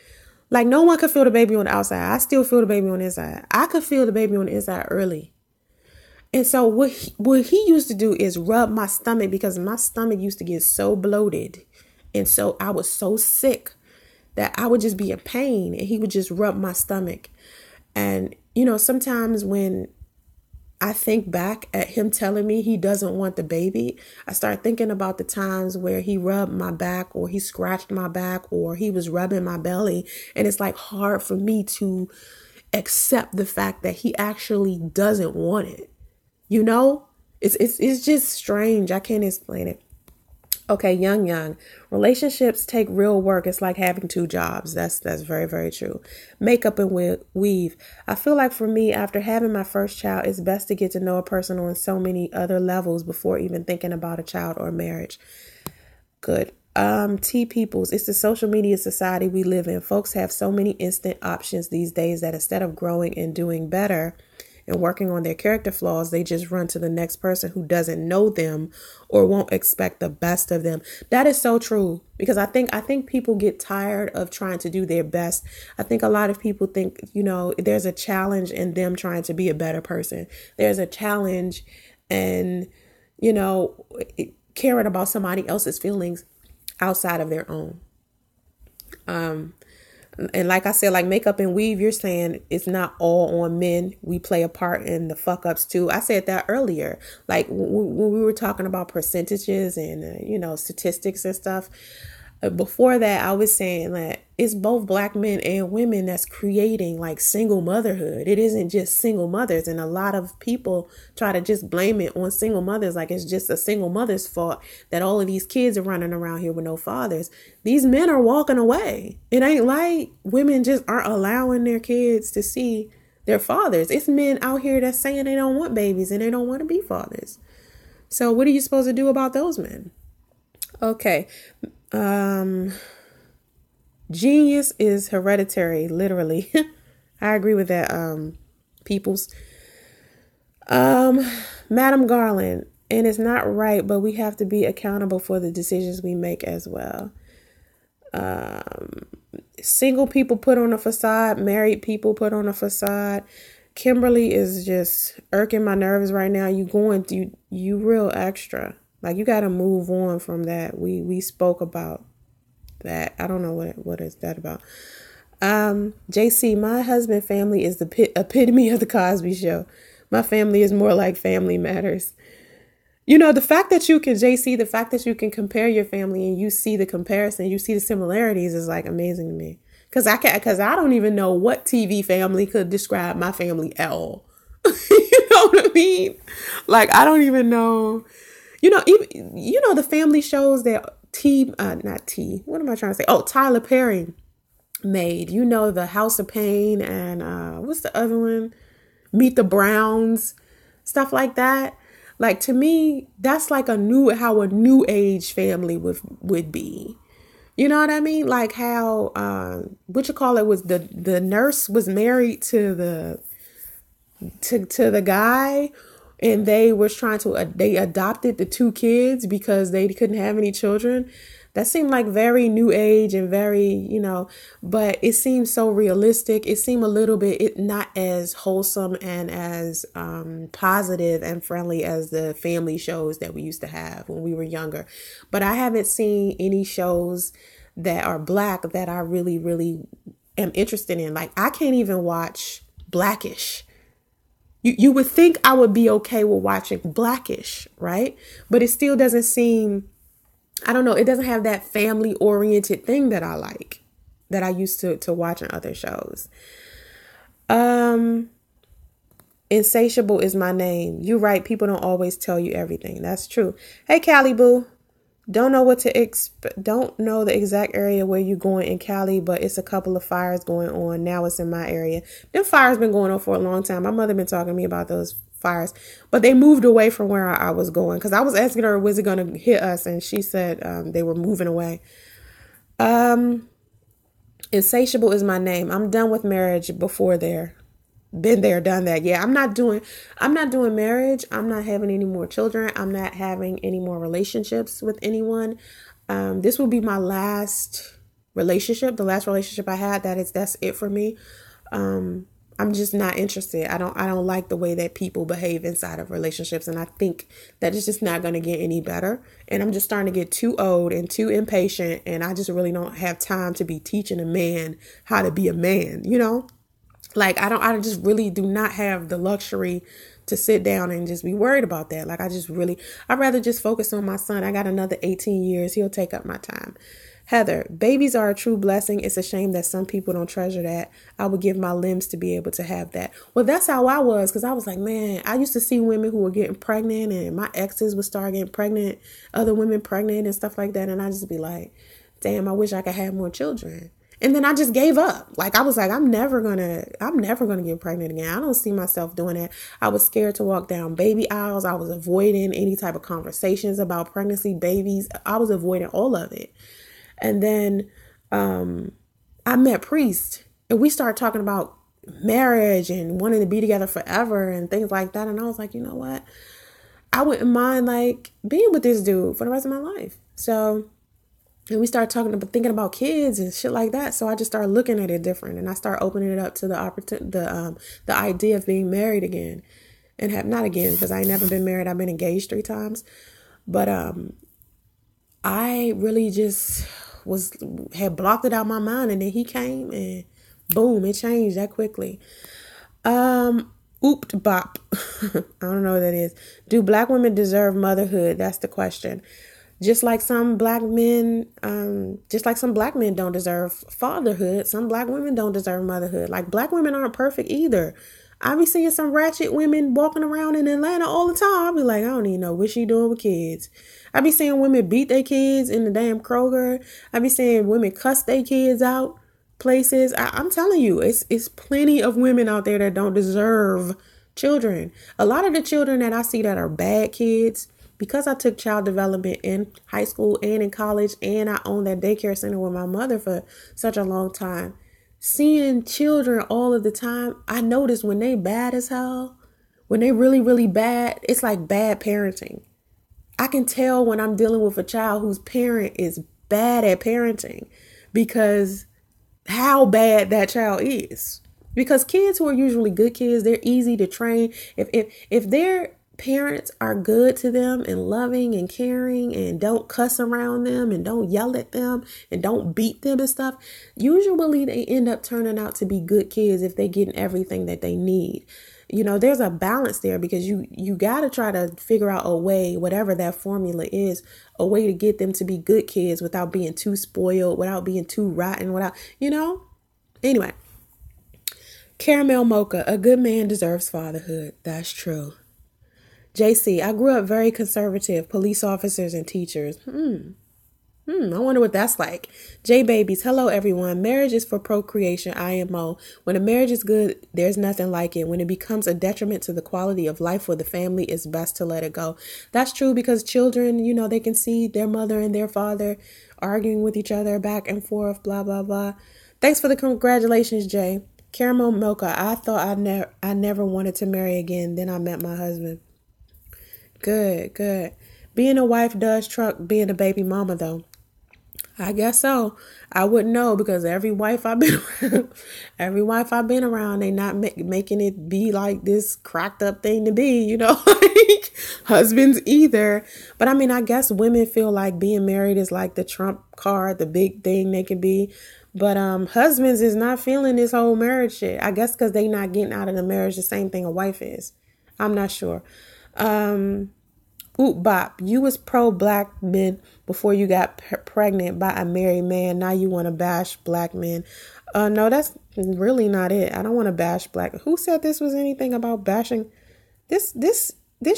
Like no one could feel the baby on the outside. I still feel the baby on the inside. I could feel the baby on the inside early. And so what he used to do is rub my stomach because my stomach used to get so bloated. And so I was so sick that I would just be in pain and he would just rub my stomach. And, sometimes when I think back at him telling me he doesn't want the baby, I start thinking about the times where he rubbed my back or he scratched my back or he was rubbing my belly. And it's like hard for me to accept the fact that he actually doesn't want it. It's just strange. I can't explain it. Okay, young. Relationships take real work. It's like having 2 jobs. That's very, very true. Makeup and weave. I feel like for me, after having my first child, it's best to get to know a person on so many other levels before even thinking about a child or marriage. Good. T peoples, it's the social media society we live in. Folks have so many instant options these days that instead of growing and doing better and working on their character flaws, they just run to the next person who doesn't know them or won't expect the best of them. That is so true, because I think people get tired of trying to do their best. I think a lot of people think, there's a challenge in them trying to be a better person. There's a challenge in, caring about somebody else's feelings outside of their own. And like I said, like makeup and weave, you're saying it's not all on men. We play a part in the fuck ups too. I said that earlier. Like when we were talking about percentages and, statistics and stuff. Before that, I was saying that it's both black men and women that's creating like single motherhood. It isn't just single mothers. And a lot of people try to just blame it on single mothers. Like it's just a single mother's fault that all of these kids are running around here with no fathers. These men are walking away. It ain't like women just aren't allowing their kids to see their fathers. It's men out here that's saying they don't want babies and they don't want to be fathers. So what are you supposed to do about those men? Okay. Genius is hereditary, literally. I agree with that, peoples. Madam Garland, and it's not right, but we have to be accountable for the decisions we make as well. Single people put on a facade, married people put on a facade. Kimberly is just irking my nerves right now. You real extra. Like you got to move on from that. We spoke about that. I don't know what is that about. JC, my husband family is the epitome of the Cosby Show. My family is more like Family Matters. The fact that you can, JC, the fact that you can compare your family and you see the comparison, you see the similarities is like amazing to me. Because I don't even know what TV family could describe my family at all. You know what I mean? Like, I don't even know. The family shows that what am I trying to say? Oh, Tyler Perry made. The House of Pain and what's the other one? Meet the Browns, stuff like that. Like, to me, that's like how a new age family would be. You know what I mean? Like how was the nurse was married to the guy, and they adopted the two kids because they couldn't have any children. That seemed like very new age and very, but it seemed so realistic. It seemed a little bit not as wholesome and as positive and friendly as the family shows that we used to have when we were younger. But I haven't seen any shows that are Black that I really, really am interested in. Like, I can't even watch Blackish. You would think I would be okay with watching Blackish, right? But it still doesn't seem, I don't know, it doesn't have that family oriented thing that I like, that I used to watch in other shows. Insatiable is my name. You're right. People don't always tell you everything. That's true. Hey, Cali Boo. Don't know don't know the exact area where you're going in Cali, but it's a couple of fires going on. Now it's in my area. Them fires been going on for a long time. My mother been talking to me about those fires, but they moved away from where I was going, because I was asking her, was it going to hit us? And she said they were moving away. Insatiable is my name. I'm done with marriage before there. Been there, done that. Yeah, I'm not doing marriage. I'm not having any more children. I'm not having any more relationships with anyone. This will be my last relationship. The last relationship I had, that's it for me. I'm just not interested. I don't like the way that people behave inside of relationships. And I think that it's just not going to get any better. And I'm just starting to get too old and too impatient. And I just really don't have time to be teaching a man how to be a man, Like, I just really do not have the luxury to sit down and just be worried about that. Like, I'd rather just focus on my son. I got another 18 years. He'll take up my time. Heather, babies are a true blessing. It's a shame that some people don't treasure that. I would give my limbs to be able to have that. Well, that's how I was, because I was like, man, I used to see women who were getting pregnant, and my exes would start getting pregnant, other women pregnant and stuff like that. And I just be like, damn, I wish I could have more children. And then I just gave up. Like, I was like, I'm never gonna get pregnant again. I don't see myself doing that. I was scared to walk down baby aisles. I was avoiding any type of conversations about pregnancy, babies. I was avoiding all of it. And then I met Priest, and we started talking about marriage and wanting to be together forever and things like that. And I was like, you know what? I wouldn't mind like being with this dude for the rest of my life. So, and we started thinking about kids and shit like that. So I just started looking at it different, and I started opening it up to the opportunity, the idea of being married again, and not again, because I ain't never been married. I've been engaged 3 times, but I really just had blocked it out of my mind, and then he came, and boom, it changed that quickly. Ooped bop. I don't know what that is. Do Black women deserve motherhood? That's the question. Just like some Black men don't deserve fatherhood, some Black women don't deserve motherhood. Like, Black women aren't perfect either. I be seeing some ratchet women walking around in Atlanta all the time. I be like, I don't even know what she doing with kids. I be seeing women beat their kids in the damn Kroger. I be seeing women cuss their kids out places. I'm telling you, it's plenty of women out there that don't deserve children. A lot of the children that I see that are bad kids, because I took child development in high school and in college, and I owned that daycare center with my mother for such a long time, seeing children all of the time, I noticed when they bad as hell, when they really, really bad, it's like bad parenting. I can tell when I'm dealing with a child whose parent is bad at parenting, because how bad that child is. Because kids who are usually good kids, they're easy to train. If their parents are good to them and loving and caring and don't cuss around them and don't yell at them and don't beat them and stuff, usually they end up turning out to be good kids if they get everything that they need. There's a balance there, because you got to try to figure out a way, whatever that formula is, a way to get them to be good kids without being too spoiled, without being too rotten, Anyway, Caramel Mocha, a good man deserves fatherhood. That's true. JC, I grew up very conservative, police officers and teachers. I wonder what that's like. J Babies, hello everyone. Marriage is for procreation, IMO. When a marriage is good, there's nothing like it. When it becomes a detriment to the quality of life for the family, it's best to let it go. That's true, because children, they can see their mother and their father arguing with each other back and forth, blah, blah, blah. Thanks for the congratulations, Jay. Caramel Mocha, I thought I never wanted to marry again. Then I met my husband. Good. Being a wife does trump being a baby mama, though. I guess so. I wouldn't know, because every wife I've been around, they not making it be like this cracked up thing to be, like husbands either. But I mean, I guess women feel like being married is like the trump card, the big thing they can be. But husbands is not feeling this whole marriage shit. I guess because they not getting out of the marriage the same thing a wife is. I'm not sure. Oop bop, you was pro black men before you got pregnant by a married man. Now you want to bash black men. No, that's really not it. I don't want to bash black. Who said this was anything about bashing? This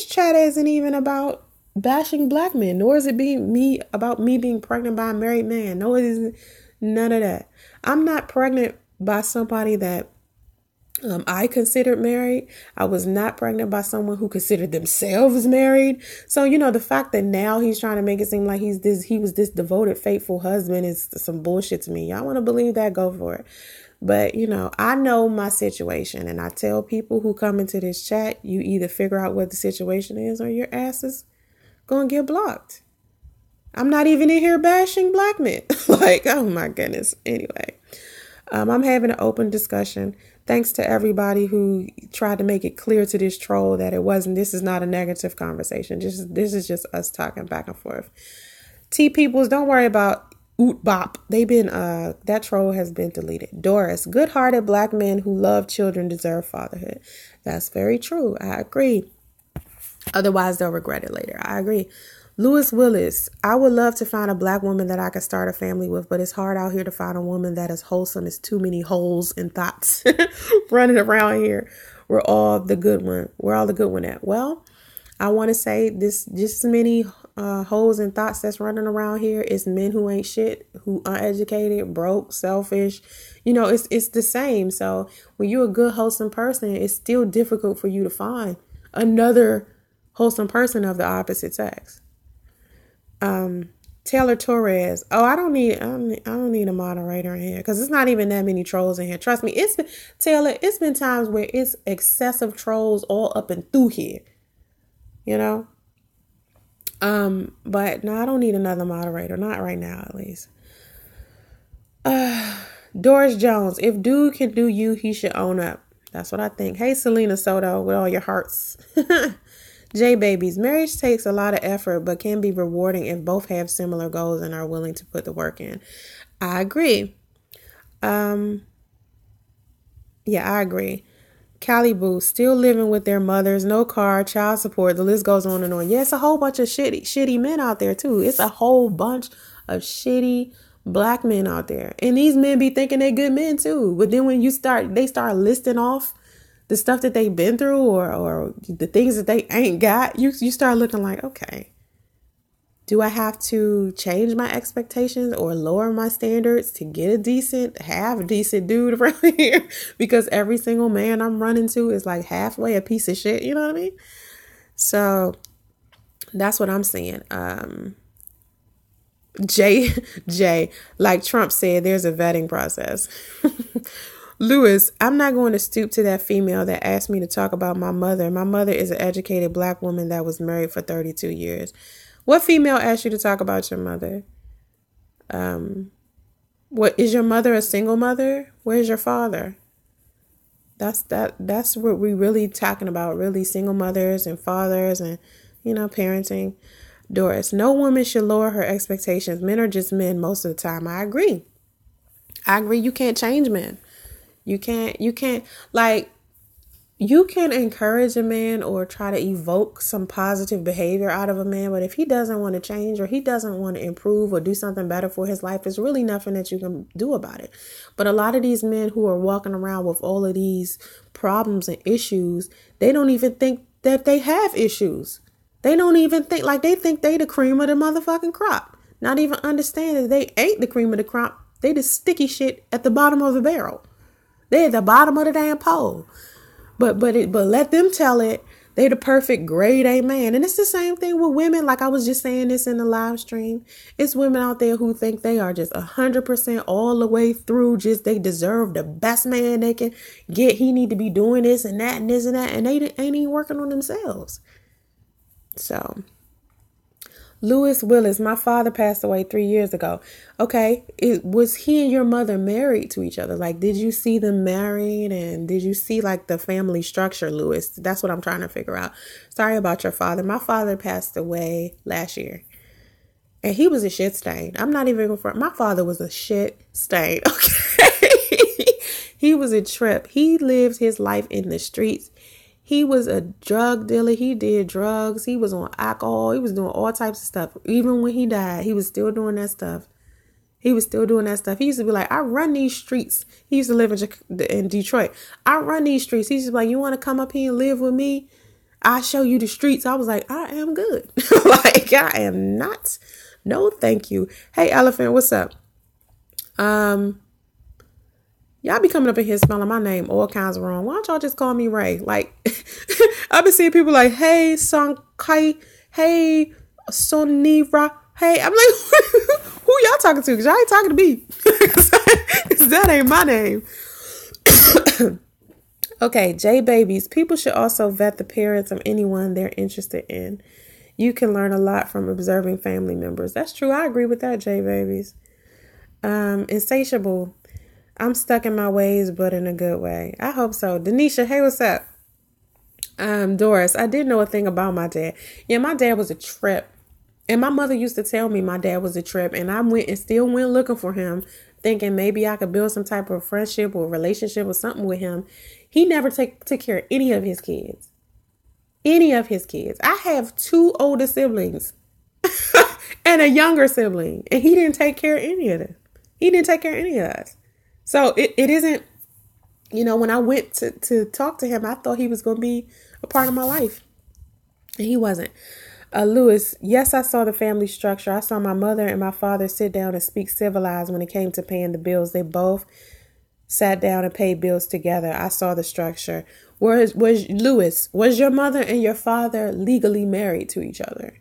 chat isn't even about bashing black men, nor is it about me being pregnant by a married man. No, it isn't. None of that. I'm not pregnant by somebody that I considered married. I was not pregnant by someone who considered themselves married. So, the fact that now he's trying to make it seem like he was this devoted, faithful husband is some bullshit to me. Y'all want to believe that? Go for it. But, I know my situation, and I tell people who come into this chat, you either figure out what the situation is or your ass is going to get blocked. I'm not even in here bashing black men. Like, oh my goodness. Anyway, I'm having an open discussion. Thanks to everybody who tried to make it clear to this troll that this is not a negative conversation. This is just us talking back and forth. T-Peoples, don't worry about oot bop. That troll has been deleted. Doris, good-hearted black men who love children deserve fatherhood. That's very true. I agree. Otherwise, they'll regret it later. I agree. Lewis Willis, I would love to find a black woman that I could start a family with, but it's hard out here to find a woman that is wholesome. It's too many holes and thoughts running around here. We're all the good one at. Well, I want to say this, just as many holes and thoughts that's running around here is men who ain't shit, who uneducated, broke, selfish. It's the same. So when you're a good, wholesome person, it's still difficult for you to find another wholesome person of the opposite sex. Taylor Torres. Oh, I don't need a moderator in here, because it's not even that many trolls in here. Trust me, it's been times where it's excessive trolls all up and through here, but no, I don't need another moderator. Not right now, at least. Doris Jones, if dude can do you, he should own up. That's what I think. Hey, Selena Soto, with all your hearts. J Babies, marriage takes a lot of effort, but can be rewarding if both have similar goals and are willing to put the work in. I agree. I agree. Cali Boo, still living with their mothers, no car, child support. The list goes on and on. Yeah, it's a whole bunch of shitty men out there too. It's a whole bunch of shitty black men out there. And these men be thinking they good men too. But then when they start listing off the stuff that they've been through or the things that they ain't got, you start looking like, okay, do I have to change my expectations or lower my standards to get a half decent dude around here? Because every single man I'm running to is like halfway a piece of shit. You know what I mean? So that's what I'm saying. Jay, like Trump said, there's a vetting process. Lewis, I'm not going to stoop to that female that asked me to talk about my mother. My mother is an educated black woman that was married for 32 years. What female asked you to talk about your mother? What is your mother a single mother? Where's your father? That's what we really talking about, really, single mothers and fathers and, parenting. Doris, no woman should lower her expectations. Men are just men most of the time. I agree. You can't change men. You can't, like, You can encourage a man or try to evoke some positive behavior out of a man, but if he doesn't want to change or he doesn't want to improve or do something better for his life, there's really nothing that you can do about it. But a lot of these men who are walking around with all of these problems and issues, they don't even think that they have issues. They don't even think, like, they think they the cream of the motherfucking crop. Not even understand that they ain't the cream of the crop. They the sticky shit at the bottom of the barrel. They at the bottom of the damn pole. But let them tell it. They the perfect grade A man. And it's the same thing with women. Like I was just saying this in the live stream. It's women out there who think they are just 100% all the way through. Just they deserve the best man they can get. He need to be doing this and that and this and that. And they ain't even working on themselves. So, Lewis Willis, my father passed away 3 years ago. Okay, was he and your mother married to each other? Like, did you see them married, and did you see like the family structure, Lewis? That's what I'm trying to figure out. Sorry about your father. My father passed away last year, and he was a shit stain. I'm not even going for it. My father was a shit stain. Okay, he was a trip. He lived his life in the streets. He was a drug dealer. He did drugs. He was on alcohol. He was doing all types of stuff. Even when he died, he was still doing that stuff. He used to be like, I run these streets. He used to live in Detroit. I run these streets. He used to be like, you want to come up here and live with me? I'll show you the streets. I was like, I am good. Like, I am not. No, thank you. Hey, Elephant, what's up? Y'all be coming up in here spelling my name all kinds of wrong. Why don't y'all just call me Ray? Like, I've been seeing people like, hey, Soncerae, hey, Sonira, hey. I'm like, who y'all talking to? Because y'all ain't talking to me. That ain't my name. Okay, J Babies. People should also vet the parents of anyone they're interested in. You can learn a lot from observing family members. That's true. I agree with that, J Babies. Insatiable. I'm stuck in my ways, but in a good way. I hope so. Denisha, hey, what's up? Doris, I didn't know a thing about my dad. Yeah, my dad was a trip. And my mother used to tell me my dad was a trip. And I went looking for him, thinking maybe I could build some type of friendship or relationship or something with him. He never took care of any of his kids. Any of his kids. I have 2 older siblings and a younger sibling. And he didn't take care of any of them. He didn't take care of any of us. So it isn't, when I went to talk to him, I thought he was going to be a part of my life. And he wasn't. Lewis, yes, I saw the family structure. I saw my mother and my father sit down and speak civilized when it came to paying the bills. They both sat down and paid bills together. I saw the structure. Was Lewis, was your mother and your father legally married to each other?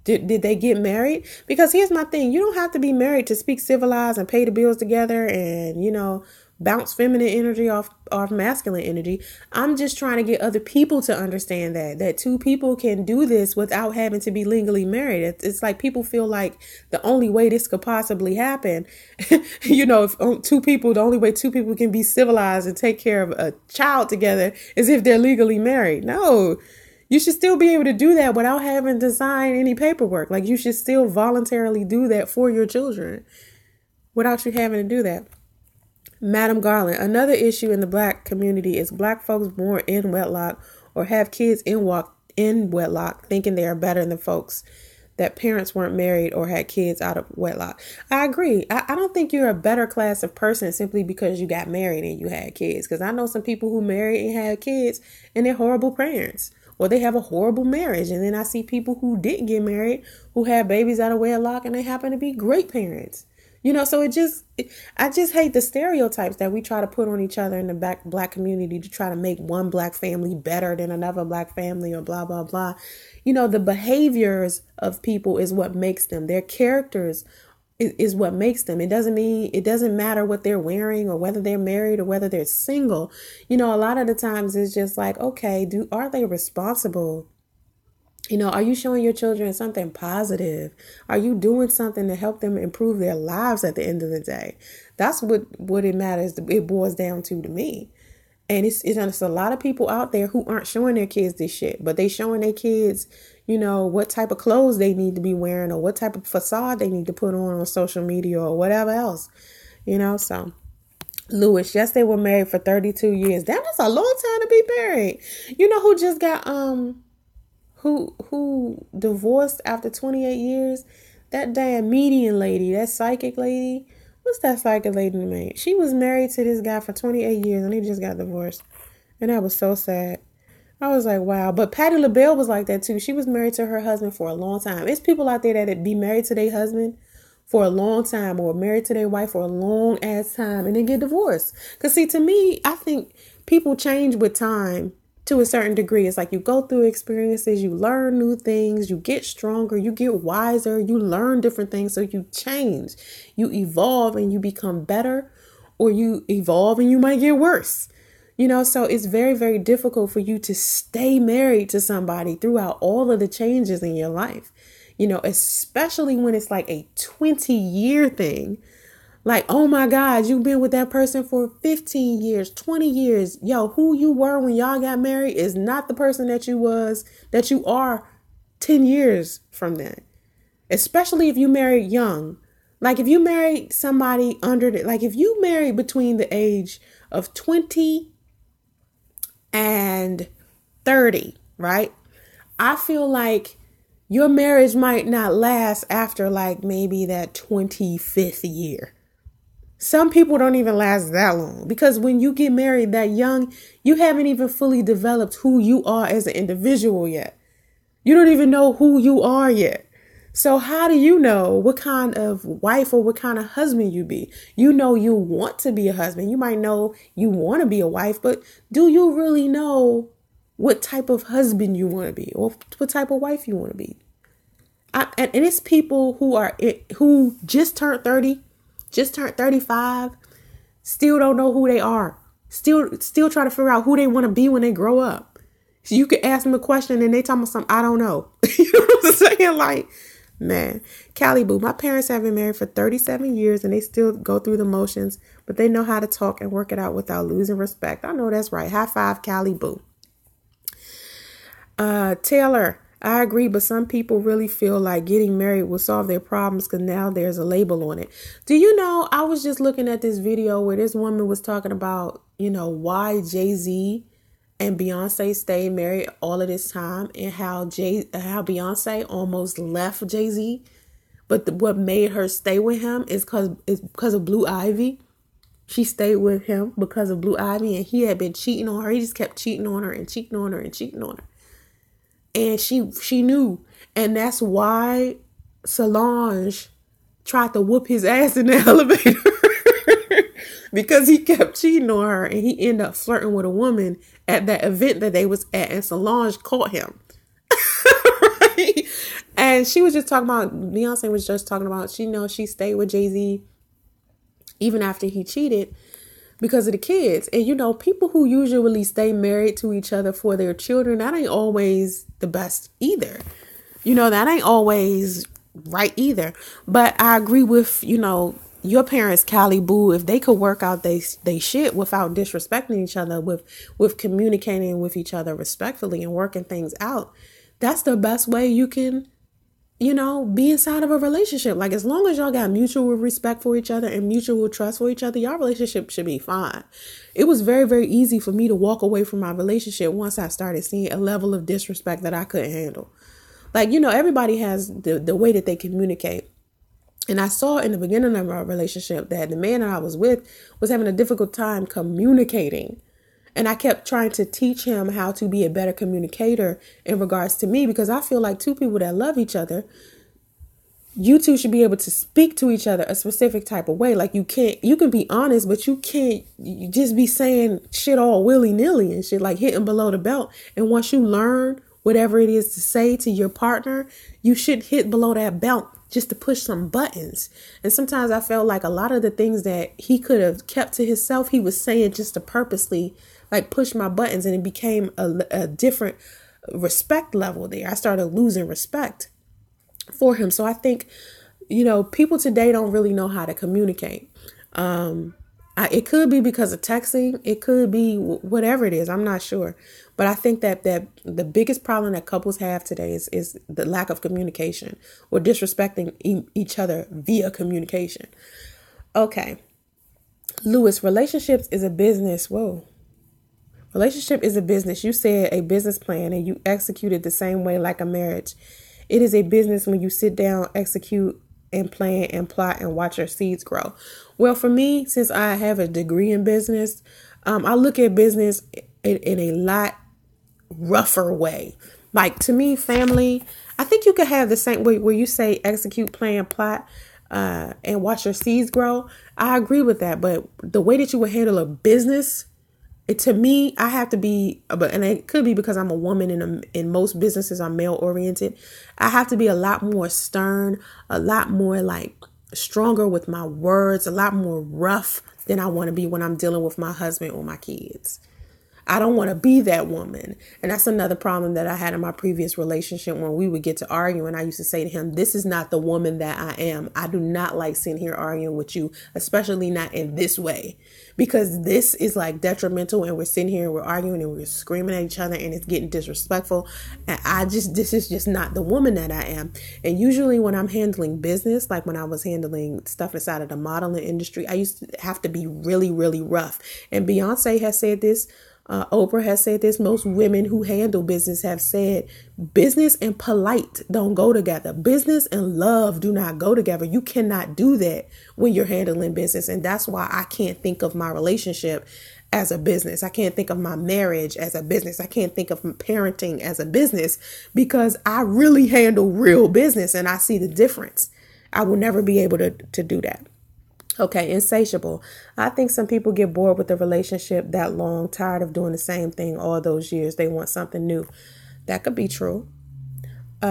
Did they get married? Because here's my thing. You don't have to be married to speak civilized and pay the bills together and, bounce feminine energy off masculine energy. I'm just trying to get other people to understand that 2 people can do this without having to be legally married. It's like people feel like the only way this could possibly happen, if the only way 2 people can be civilized and take care of a child together is if they're legally married. No. You should still be able to do that without having to sign any paperwork. Like, you should still voluntarily do that for your children without you having to do that. Madam Garland, another issue in the Black community is Black folks born in wedlock or have kids in wedlock thinking they are better than folks that parents weren't married or had kids out of wedlock. I agree. I don't think you're a better class of person simply because you got married and you had kids. Because I know some people who married and had kids and they're horrible parents. Or they have a horrible marriage. And then I see people who didn't get married, who had babies out of wedlock, and they happen to be great parents. So I just hate the stereotypes that we try to put on each other in the Black community to try to make one Black family better than another Black family or blah, blah, blah. The behaviors of people is what makes them. Their characters is what makes them. It doesn't matter what they're wearing or whether they're married or whether they're single. A lot of the times it's just like, okay, are they responsible? Are you showing your children something positive? Are you doing something to help them improve their lives at the end of the day? That's what it matters. It boils down to me. And it's a lot of people out there who aren't showing their kids this shit, but they showing their kids, what type of clothes they need to be wearing or what type of facade they need to put on social media or whatever else, so Lewis, yes, they were married for 32 years. Damn, that's a long time to be married. You know who just got who divorced after 28 years? That damn median lady, that psychic lady. What's that psychic lady name? She was married to this guy for 28 years and they just got divorced. And that was so sad. I was like, wow. But Patti LaBelle was like that too. She was married to her husband for a long time. It's people out there that be married to their husband for a long time or married to their wife for a long ass time and then get divorced. Because see, to me, I think people change with time to a certain degree. It's like you go through experiences, you learn new things, you get stronger, you get wiser, you learn different things. So you change, you evolve and you become better, or you evolve and you might get worse. You know, so it's very, very difficult for you to stay married to somebody throughout all of the changes in your life. You know, especially when it's like a 20-year thing. Like, oh my God, you've been with that person for 15 years, 20 years. Yo, who you were when y'all got married is not the person that you are 10 years from then. Especially if you married young. Like if you married somebody if you married between the age of 20 and 30, right? I feel like your marriage might not last after like maybe that 25th year. Some people don't even last that long because when you get married that young, you haven't even fully developed who you are as an individual yet. You don't even know who you are yet. So how do you know what kind of wife or what kind of husband you be? You know you want to be a husband. You might know you want to be a wife, but do you really know what type of husband you want to be or what type of wife you want to be? And it's people who just turned 30, just turned 35, still don't know who they are. Still trying to figure out who they want to be when they grow up. So you could ask them a question and they tell me something I don't know. You know what I'm saying? Like, man, Callie Boo, my parents have been married for 37 years and they still go through the motions, but they know how to talk and work it out without losing respect. I know that's right. High five, Callie Boo. Taylor, I agree, but some people really feel like getting married will solve their problems because now there's a label on it. Do you know, I was just looking at this video where this woman was talking about, you know, why Jay-Z and Beyonce stayed married all of this time and how Beyonce almost left Jay-Z. But what made her stay with him is because of Blue Ivy. She stayed with him because of Blue Ivy and he had been cheating on her. He just kept cheating on her and cheating on her and cheating on her. And she knew. And that's why Solange tried to whoop his ass in the elevator. Because he kept cheating on her and he ended up flirting with a woman at that event that they was at. And Solange caught him. Right? And she was just talking about, Beyonce was just talking about, she stayed with Jay-Z even after he cheated because of the kids. And, you know, people who usually stay married to each other for their children, that ain't always the best either. You know, that ain't always right either. But I agree with, you know, your parents, Callie Boo, if they could work out they shit without disrespecting each other, with communicating with each other respectfully and working things out, that's the best way you can, you know, be inside of a relationship. Like, as long as y'all got mutual respect for each other and mutual trust for each other, y'all relationship should be fine. It was very, very easy for me to walk away from my relationship once I started seeing a level of disrespect that I couldn't handle. Like, you know, everybody has the way that they communicate. And I saw in the beginning of our relationship that the man that I was with was having a difficult time communicating. And I kept trying to teach him how to be a better communicator in regards to me, because I feel like two people that love each other, you two should be able to speak to each other a specific type of way. Like, you can be honest, but you can't just be saying shit all willy-nilly and shit, like hitting below the belt. And once you learn whatever it is to say to your partner, you should hit below that belt just to push some buttons. And sometimes I felt like a lot of the things that he could have kept to himself, he was saying just to purposely like push my buttons, and it became a different respect level there. I started losing respect for him. So I think, you know, people today don't really know how to communicate. It could be because of texting. It could be whatever it is. I'm not sure. But I think that the biggest problem that couples have today is the lack of communication or disrespecting each other via communication. Okay. Lewis, relationships is a business. Whoa. Relationship is a business. You said a business plan and you execute it the same way like a marriage. It is a business when you sit down, execute and plan and plot and watch your seeds grow. Well, for me, since I have a degree in business, I look at business in a lot rougher way. Like, to me, family, I think you could have the same way where you say execute, plan, plot, and watch your seeds grow. I agree with that. But the way that you would handle a business, to me, I have to be, and it could be because I'm a woman and in most businesses are male oriented. I have to be a lot more stern, a lot more like stronger with my words, a lot more rough than I want to be when I'm dealing with my husband or my kids. I don't want to be that woman. And that's another problem that I had in my previous relationship. When we would get to arguing, I used to say to him, this is not the woman that I am. I do not like sitting here arguing with you, especially not in this way, because this is like detrimental. And we're sitting here and we're arguing and we're screaming at each other and it's getting disrespectful. And this is just not the woman that I am. And usually when I'm handling business, like when I was handling stuff inside of the modeling industry, I used to have to be really, really rough. And Beyonce has said this. Oprah has said this. Most women who handle business have said business and polite don't go together. Business and love do not go together. You cannot do that when you're handling business. And that's why I can't think of my relationship as a business. I can't think of my marriage as a business. I can't think of parenting as a business, because I really handle real business and I see the difference. I will never be able to do that. Okay, insatiable. I think some people get bored with the relationship that long, tired of doing the same thing all those years. They want something new. That could be true.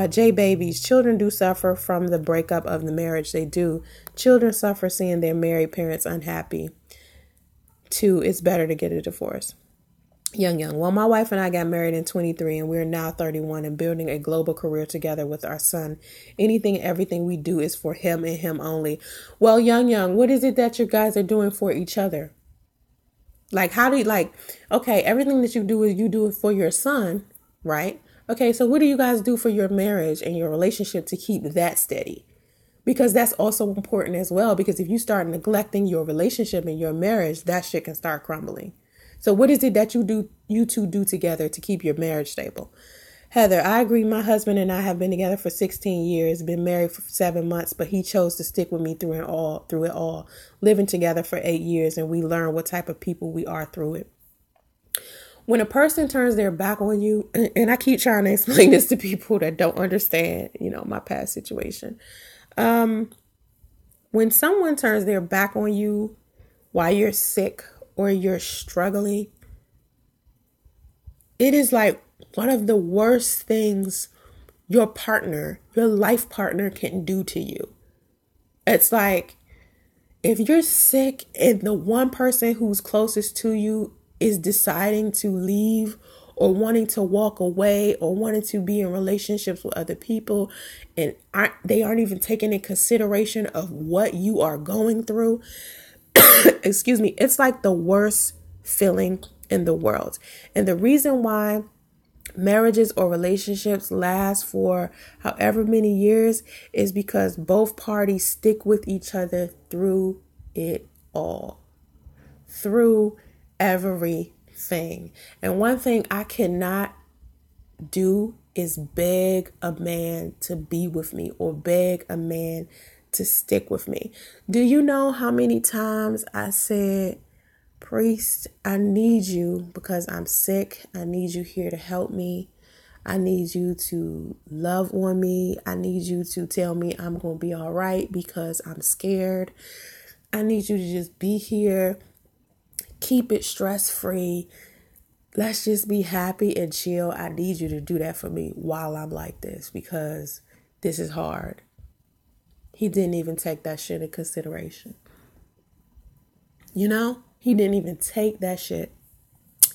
J babies, children do suffer from the breakup of the marriage. They do. Children suffer seeing their married parents unhappy. 2, it's better to get a divorce. Young. Well, my wife and I got married in 23 and we're now 31 and building a global career together with our son. Anything, everything we do is for him and him only. Well, young, what is it that you guys are doing for each other? Like, how do you okay, everything that you do is you do it for your son, right? Okay, so what do you guys do for your marriage and your relationship to keep that steady? Because that's also important as well, because if you start neglecting your relationship and your marriage, that shit can start crumbling. So what is it that you two do together to keep your marriage stable? Heather, I agree. My husband and I have been together for 16 years, been married for 7 months, but he chose to stick with me through it all, living together for 8 years, and we learn what type of people we are through it. When a person turns their back on you, and I keep trying to explain this to people that don't understand, my past situation. When someone turns their back on you while you're sick or you're struggling, it is like one of the worst things your life partner can do to you. It's like if you're sick and the one person who's closest to you is deciding to leave or wanting to walk away or wanting to be in relationships with other people, and they aren't even taking in consideration of what you are going through. Excuse me. It's like the worst feeling in the world. And the reason why marriages or relationships last for however many years is because both parties stick with each other through it all, through everything. And one thing I cannot do is beg a man to be with me or beg a man to stick with me. Do you know how many times I said, priest, I need you because I'm sick. I need you here to help me. I need you to love on me. I need you to tell me I'm going to be all right because I'm scared. I need you to just be here. Keep it stress-free. Let's just be happy and chill. I need you to do that for me while I'm like this because this is hard. He didn't even take that shit in consideration. He didn't even take that shit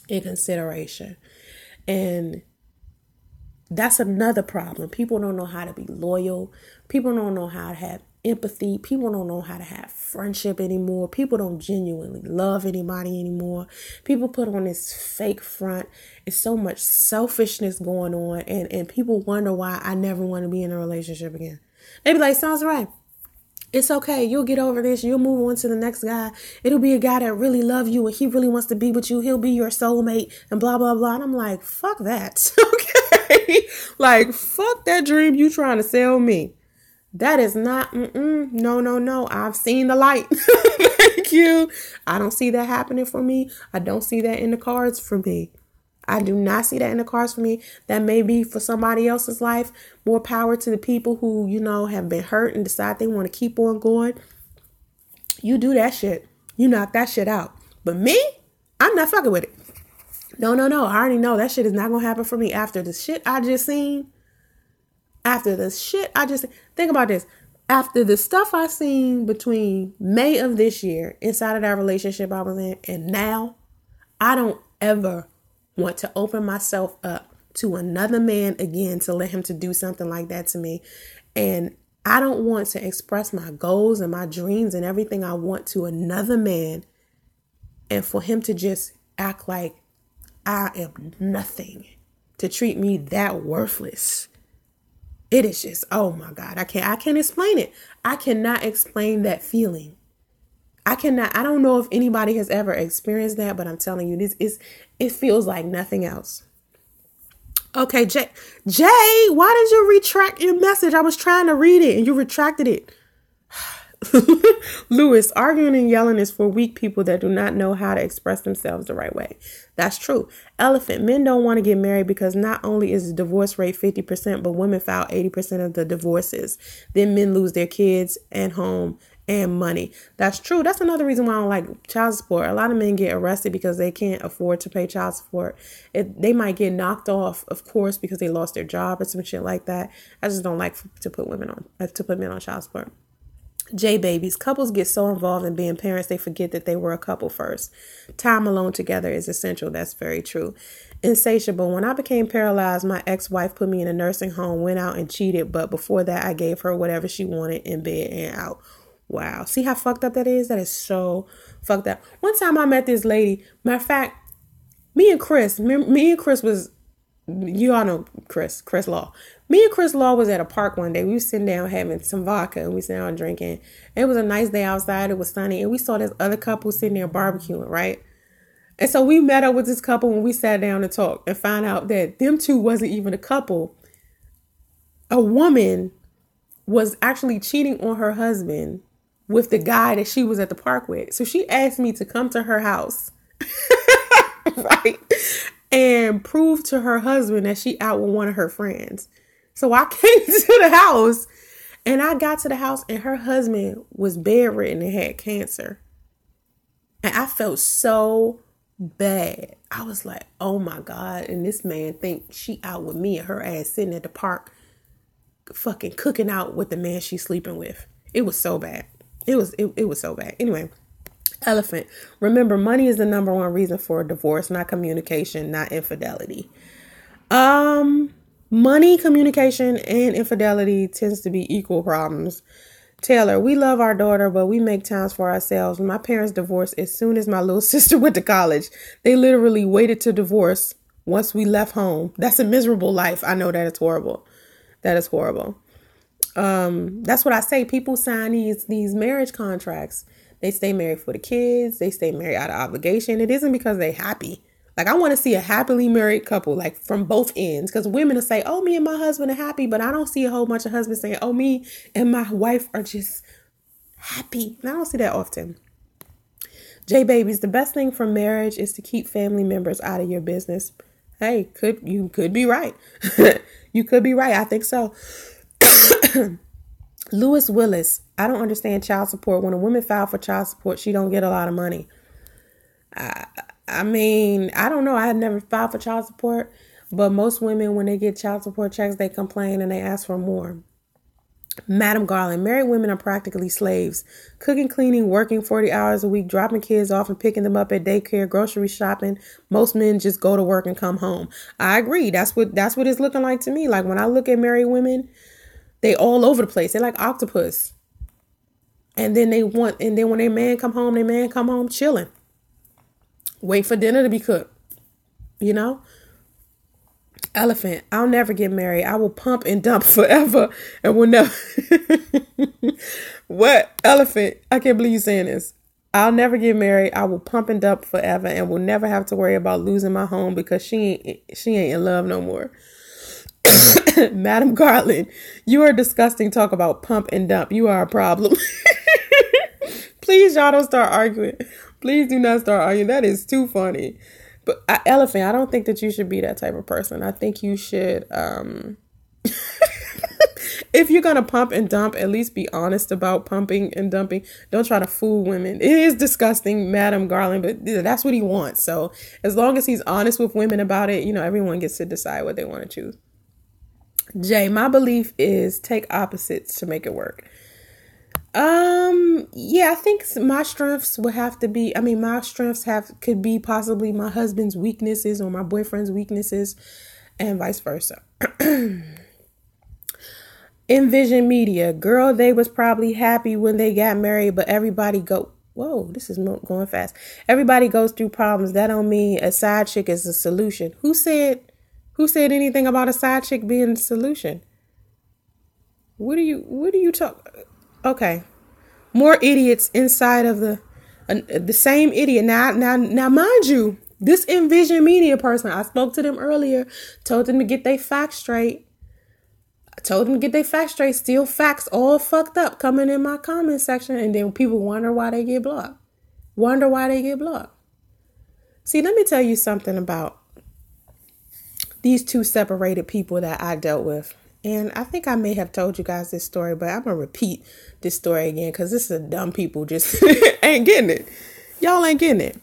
in consideration. And that's another problem. People don't know how to be loyal. People don't know how to have empathy. People don't know how to have friendship anymore. People don't genuinely love anybody anymore. People put on this fake front. It's so much selfishness going on. And people wonder why I never want to be in a relationship again. They be like, sounds right. It's okay. You'll get over this. You'll move on to the next guy. It'll be a guy that really loves you and he really wants to be with you. He'll be your soulmate and blah, blah, blah. And I'm like, fuck that. Okay. Like, fuck that dream you trying to sell me. That is not, no. I've seen the light. Thank you. I don't see that happening for me. I don't see that in the cards for me. I do not see that in the cards for me. That may be for somebody else's life. More power to the people who, have been hurt and decide they want to keep on going. You do that shit. You knock that shit out. But me, I'm not fucking with it. No. I already know that shit is not going to happen for me after the shit I just seen. Think about this. After the stuff I seen between May of this year inside of that relationship I was in and now, I don't ever want to open myself up to another man again to let him to do something like that to me. And I don't want to express my goals and my dreams and everything I want to another man and for him to just act like I am nothing, to treat me that worthless. It is just, oh my God, I can't explain it. I cannot explain that feeling. I don't know if anybody has ever experienced that, but I'm telling you, it feels like nothing else. Okay, Jay, why did you retract your message? I was trying to read it and you retracted it. Lewis, arguing and yelling is for weak people that do not know how to express themselves the right way. That's true. Elephant, men don't want to get married because not only is the divorce rate 50%, but women file 80% of the divorces. Then men lose their kids and home and money. That's true. That's another reason why I don't like child support. A lot of men get arrested because they can't afford to pay child support. They might get knocked off, of course, because they lost their job or some shit like that. I just don't like to put men on child support. J babies, couples get so involved in being parents they forget that they were a couple first. Time alone together is essential. That's very true. Insatiable. When I became paralyzed, my ex-wife put me in a nursing home, went out and cheated. But before that, I gave her whatever she wanted in bed and out. Wow. See how fucked up that is? That is so fucked up. One time I met this lady. Matter of fact, me and Chris was, you all know Chris Law. Me and Chris Law was at a park one day. We were sitting down having some vodka and we sat down drinking. It was a nice day outside. It was sunny. And we saw this other couple sitting there barbecuing, right? And so we met up with this couple when we sat down to talk and found out that them two wasn't even a couple. A woman was actually cheating on her husband with the guy that she was at the park with. So she asked me to come to her house, right? And prove to her husband that she out with one of her friends. So I came to the house and I got to the house and her husband was bedridden and had cancer. And I felt so bad. I was like, oh my God. And this man think she out with me and her ass sitting at the park fucking cooking out with the man she's sleeping with. It was so bad. It was so bad. Anyway, Elephant. Remember, money is the number one reason for a divorce, not communication, not infidelity. Money, communication, and infidelity tends to be equal problems. Taylor, we love our daughter, but we make times for ourselves. My parents divorced as soon as my little sister went to college. They literally waited to divorce once we left home. That's a miserable life. I know that it's horrible. That is horrible. That's what I say. People sign these marriage contracts. They stay married for the kids. They stay married out of obligation. It isn't because they're happy. Like, I want to see a happily married couple, like from both ends, because women will say, oh, me and my husband are happy. But I don't see a whole bunch of husbands saying, oh, me and my wife are just happy. And I don't see that often. J babies, the best thing from marriage is to keep family members out of your business. Hey, you could be right. You could be right. I think so. Lewis Willis, I don't understand child support. When a woman files for child support, she don't get a lot of money. I mean, I don't know. I had never filed for child support, but most women, when they get child support checks, they complain and they ask for more. Madam Garland, married women are practically slaves. Cooking, cleaning, working 40 hours a week, dropping kids off and picking them up at daycare, grocery shopping. Most men just go to work and come home. I agree. That's what it's looking like to me. Like, when I look at married women, they all over the place. They're like octopus. And then when their man come home chilling. Wait for dinner to be cooked. You know? Elephant, I'll never get married. I will pump and dump forever and will never. What? Elephant. I can't believe you saying this. I'll never get married. I will pump and dump forever and will never have to worry about losing my home because she ain't in love no more. Madam Garland, you are disgusting. Talk about pump and dump. You are a problem. Please, y'all don't start arguing. Please do not start arguing. That is too funny. But Elephant, I don't think that you should be that type of person. I think you should, if you're going to pump and dump, at least be honest about pumping and dumping. Don't try to fool women. It is disgusting, Madam Garland, but that's what he wants. So as long as he's honest with women about it, you know, everyone gets to decide what they want to choose. Jay, my belief is take opposites to make it work. Yeah, I think my strengths would have to be, my strengths could be possibly my husband's weaknesses or my boyfriend's weaknesses and vice versa. Envision Media, girl, they was probably happy when they got married, but everybody this is going fast. Everybody goes through problems. That don't mean a side chick is a solution. Who said anything about a side chick being the solution? What do you talk? Okay. More idiots inside of the same idiot. Now, mind you, this Envision Media person, I spoke to them earlier, told them to get their facts straight. Still facts all fucked up coming in my comment section. And then people wonder why they get blocked. See, let me tell you something about these two separated people that I dealt with. And I think I may have told you guys this story, but I'm going to repeat this story again because this is dumb people just ain't getting it. Y'all ain't getting it.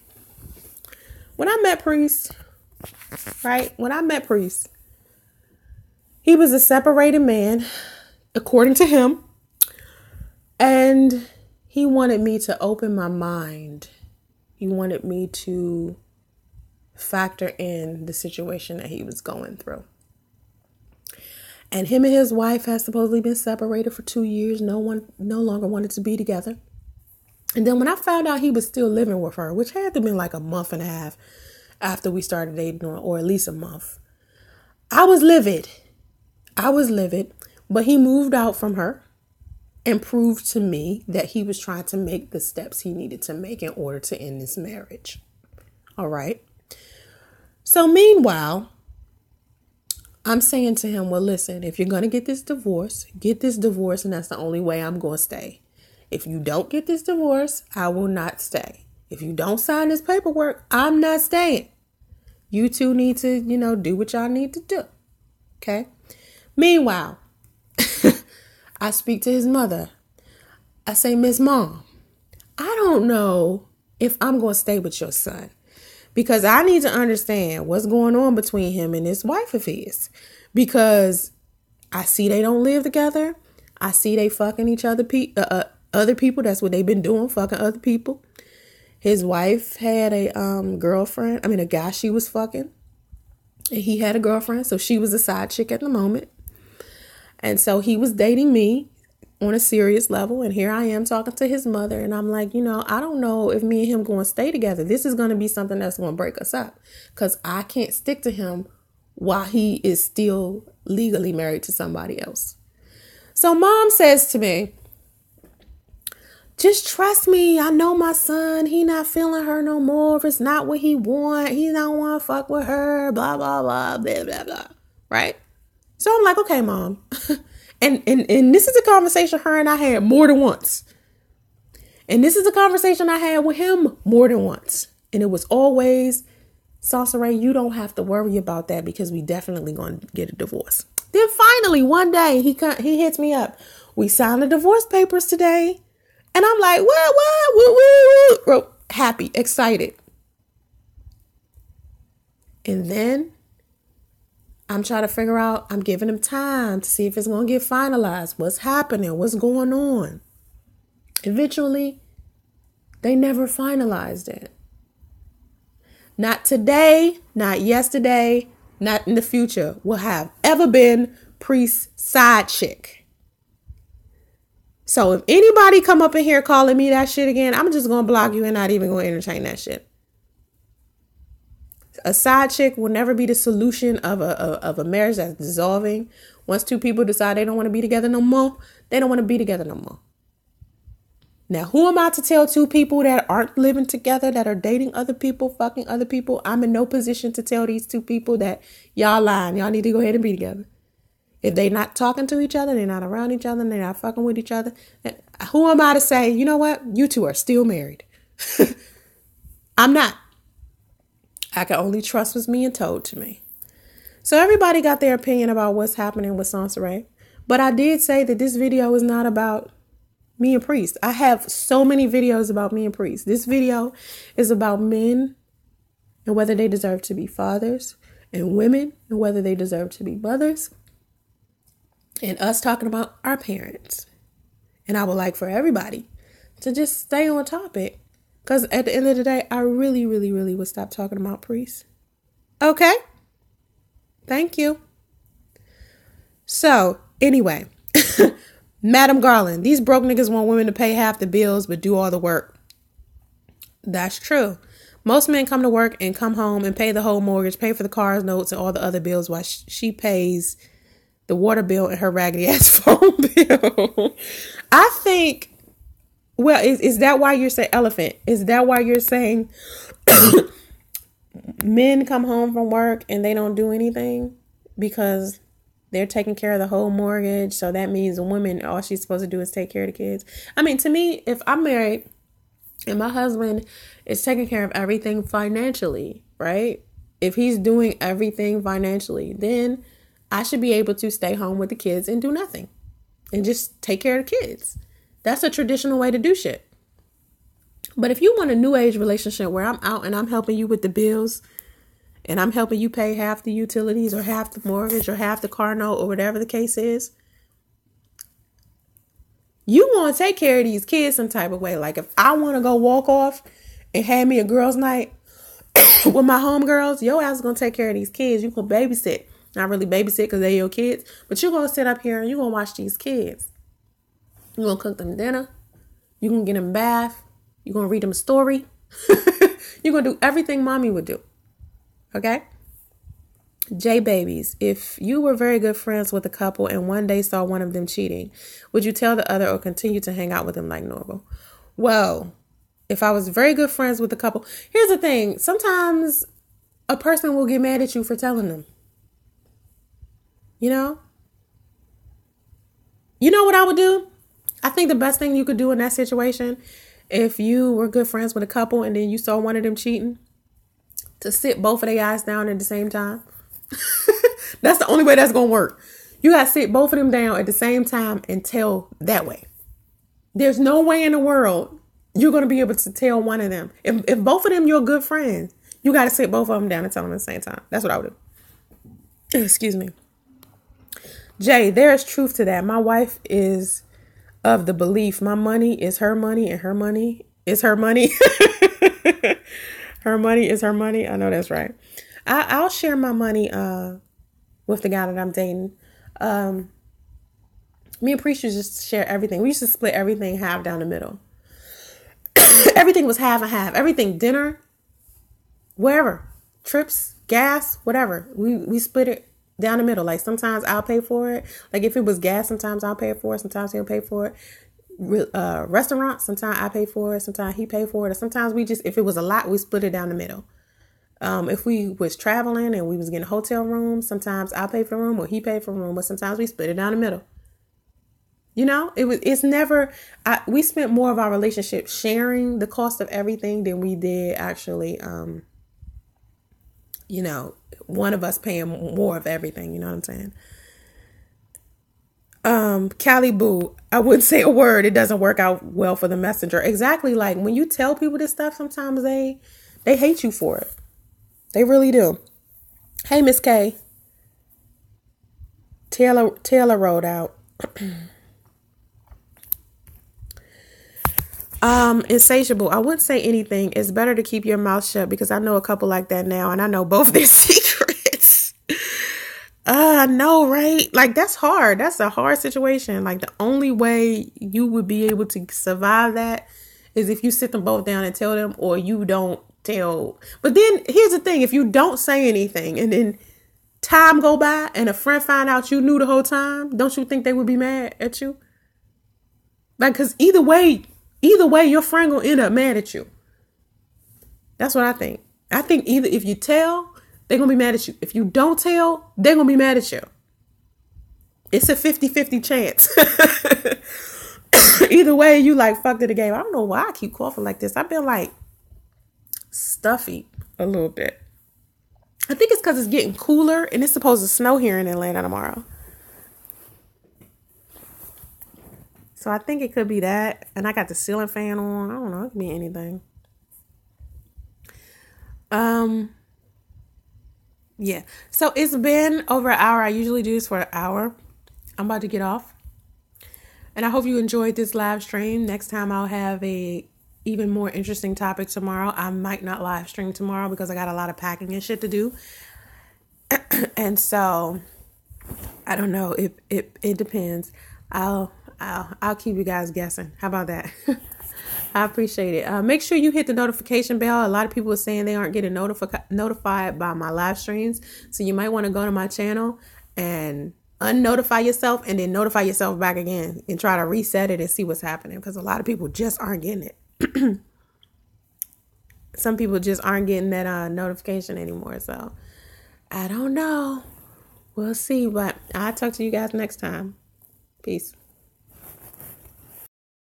When I met Priest, he was a separated man, according to him. And he wanted me to open my mind. He wanted me to factor in the situation that he was going through. And him and his wife had supposedly been separated for 2 years. No longer wanted to be together. And then when I found out he was still living with her, which had to been like a month and a half after we started dating, or at least a month, I was livid. But he moved out from her and proved to me that he was trying to make the steps he needed to make in order to end this marriage. All right. So meanwhile, I'm saying to him, well, listen, if you're going to get this divorce, and that's the only way I'm going to stay. If you don't get this divorce, I will not stay. If you don't sign this paperwork, I'm not staying. You two need to, do what y'all need to do. Okay. Meanwhile, I speak to his mother. I say, Miss Mom, I don't know if I'm going to stay with your son. Because I need to understand what's going on between him and this wife of his. Because I see they don't live together. I see they fucking each other, other people. That's what they've been doing, fucking other people. His wife had a a guy she was fucking. And he had a girlfriend, so she was a side chick at the moment. And so he was dating me on a serious level. And here I am talking to his mother. And I'm like, I don't know if me and him going to stay together. This is going to be something that's going to break us up. Because I can't stick to him while he is still legally married to somebody else. So Mom says to me, just trust me. I know my son. He not feeling her no more. If it's not what he want, he don't want to fuck with her. Blah, blah, blah, blah, blah, blah. Right? So I'm like, okay, Mom. And this is a conversation her and I had more than once. And this is a conversation I had with him more than once. And it was always, Soncerae, you don't have to worry about that because we definitely going to get a divorce. Then finally, one day, he hits me up. We signed the divorce papers today. And I'm like, what? Happy, excited. And then I'm trying to figure out, I'm giving him time to see if it's going to get finalized. What's happening? What's going on? Eventually, they never finalized it. Not today, not yesterday, not in the future will have ever been Priest's side chick. So if anybody come up in here calling me that shit again, I'm just going to block you and not even going to entertain that shit. A side chick will never be the solution of a marriage that's dissolving. Once two people decide they don't want to be together no more, they don't want to be together no more. Now, who am I to tell two people that aren't living together, that are dating other people, fucking other people? I'm in no position to tell these two people that y'all lying. Y'all need to go ahead and be together. If they're not talking to each other, they're not around each other, they're not fucking with each other, who am I to say, you know what? You two are still married. I'm not. I can only trust what's being told to me. So everybody got their opinion about what's happening with Soncerae. But I did say that this video is not about me and Priest. I have so many videos about me and Priest. This video is about men and whether they deserve to be fathers, and women and whether they deserve to be mothers, and us talking about our parents. And I would like for everybody to just stay on topic, because at the end of the day, I really, really, really would stop talking about Priest. Okay? Thank you. So, anyway, Madam Garland, these broke niggas want women to pay half the bills but do all the work. That's true. Most men come to work and come home and pay the whole mortgage, pay for the car's notes and all the other bills while she pays the water bill and her raggedy ass phone bill. I think, well, is that why you're saying elephant? Is that why you're saying men come home from work and they don't do anything because they're taking care of the whole mortgage? So that means a woman, all she's supposed to do is take care of the kids. I mean, to me, if I'm married and my husband is taking care of everything financially, right? If he's doing everything financially, then I should be able to stay home with the kids and do nothing and just take care of the kids. That's a traditional way to do shit. But if you want a new age relationship where I'm out and I'm helping you with the bills and I'm helping you pay half the utilities or half the mortgage or half the car note or whatever the case is, you want to take care of these kids some type of way. Like if I want to go walk off and have me a girls' night with my homegirls, your ass is going to take care of these kids. You can babysit. Not really babysit because they're your kids, but you're going to sit up here and you're going to watch these kids. You're going to cook them dinner. You're going to get them a bath. You're going to read them a story. You're going to do everything mommy would do. Okay? J babies, if you were very good friends with a couple and one day saw one of them cheating, would you tell the other or continue to hang out with them like normal? Well, if I was very good friends with a couple, here's the thing. Sometimes a person will get mad at you for telling them. You know what I would do? I think the best thing you could do in that situation, if you were good friends with a couple and then you saw one of them cheating, to sit both of their eyes down at the same time. That's the only way that's going to work. You got to sit both of them down at the same time and tell that way. There's no way in the world you're going to be able to tell one of them. If both of them you're good friends, you got to sit both of them down and tell them at the same time. That's what I would do. Excuse me. Jay, there is truth to that. My wife is of the belief my money is her money and her money is her money. Her money is her money. I know that's right. I'll share my money with the guy that I'm dating. Me and Priest used to share everything. We used to split everything half down the middle. Everything was half and half. Everything, dinner, wherever, trips, gas, whatever. We split it down the middle. Like sometimes I'll pay for it. Like if it was gas, sometimes I'll pay for it. Sometimes he'll pay for it. Restaurants, sometimes I pay for it. Sometimes he pay for it. Or sometimes if it was a lot, we split it down the middle. If we was traveling and we was getting hotel rooms, sometimes I'll pay for the room or he paid for the room, but sometimes we split it down the middle. You know, it's never, we spent more of our relationship sharing the cost of everything than we did actually, one of us paying more of everything. You know what I'm saying? Callie Boo, I wouldn't say a word. It doesn't work out well for the messenger. Exactly. Like when you tell people this stuff, sometimes they hate you for it. They really do. Hey, Miss K. Taylor wrote out. Insatiable. I wouldn't say anything. It's better to keep your mouth shut because I know a couple like that now and I know both their secrets. No, right? Like that's hard. That's a hard situation. Like the only way you would be able to survive that is if you sit them both down and tell them, or you don't tell. But then here's the thing. If you don't say anything and then time go by and a friend find out you knew the whole time, don't you think they would be mad at you? Like, cause either way, Either way, your friend gonna end up mad at you. That's what I think. I think either if you tell, they're gonna be mad at you. If you don't tell, they're gonna be mad at you. It's a 50-50 chance. Either way, you like fucked it again. I don't know why I keep coughing like this. I've been like stuffy a little bit. I think it's because it's getting cooler and it's supposed to snow here in Atlanta tomorrow. So I think it could be that. And I got the ceiling fan on. I don't know. It could be anything. Yeah. So it's been over an hour. I usually do this for an hour. I'm about to get off. And I hope you enjoyed this live stream. Next time I'll have a even more interesting topic tomorrow. I might not live stream tomorrow because I got a lot of packing and shit to do. And so I don't know. It depends. I'll keep you guys guessing. How about that? I appreciate it. Make sure you hit the notification bell. A lot of people are saying they aren't getting notified by my live streams. So you might want to go to my channel and unnotify yourself and then notify yourself back again and try to reset it and see what's happening, because a lot of people just aren't getting it. Some people just aren't getting that notification anymore. So I don't know. We'll see. But I'll talk to you guys next time. Peace.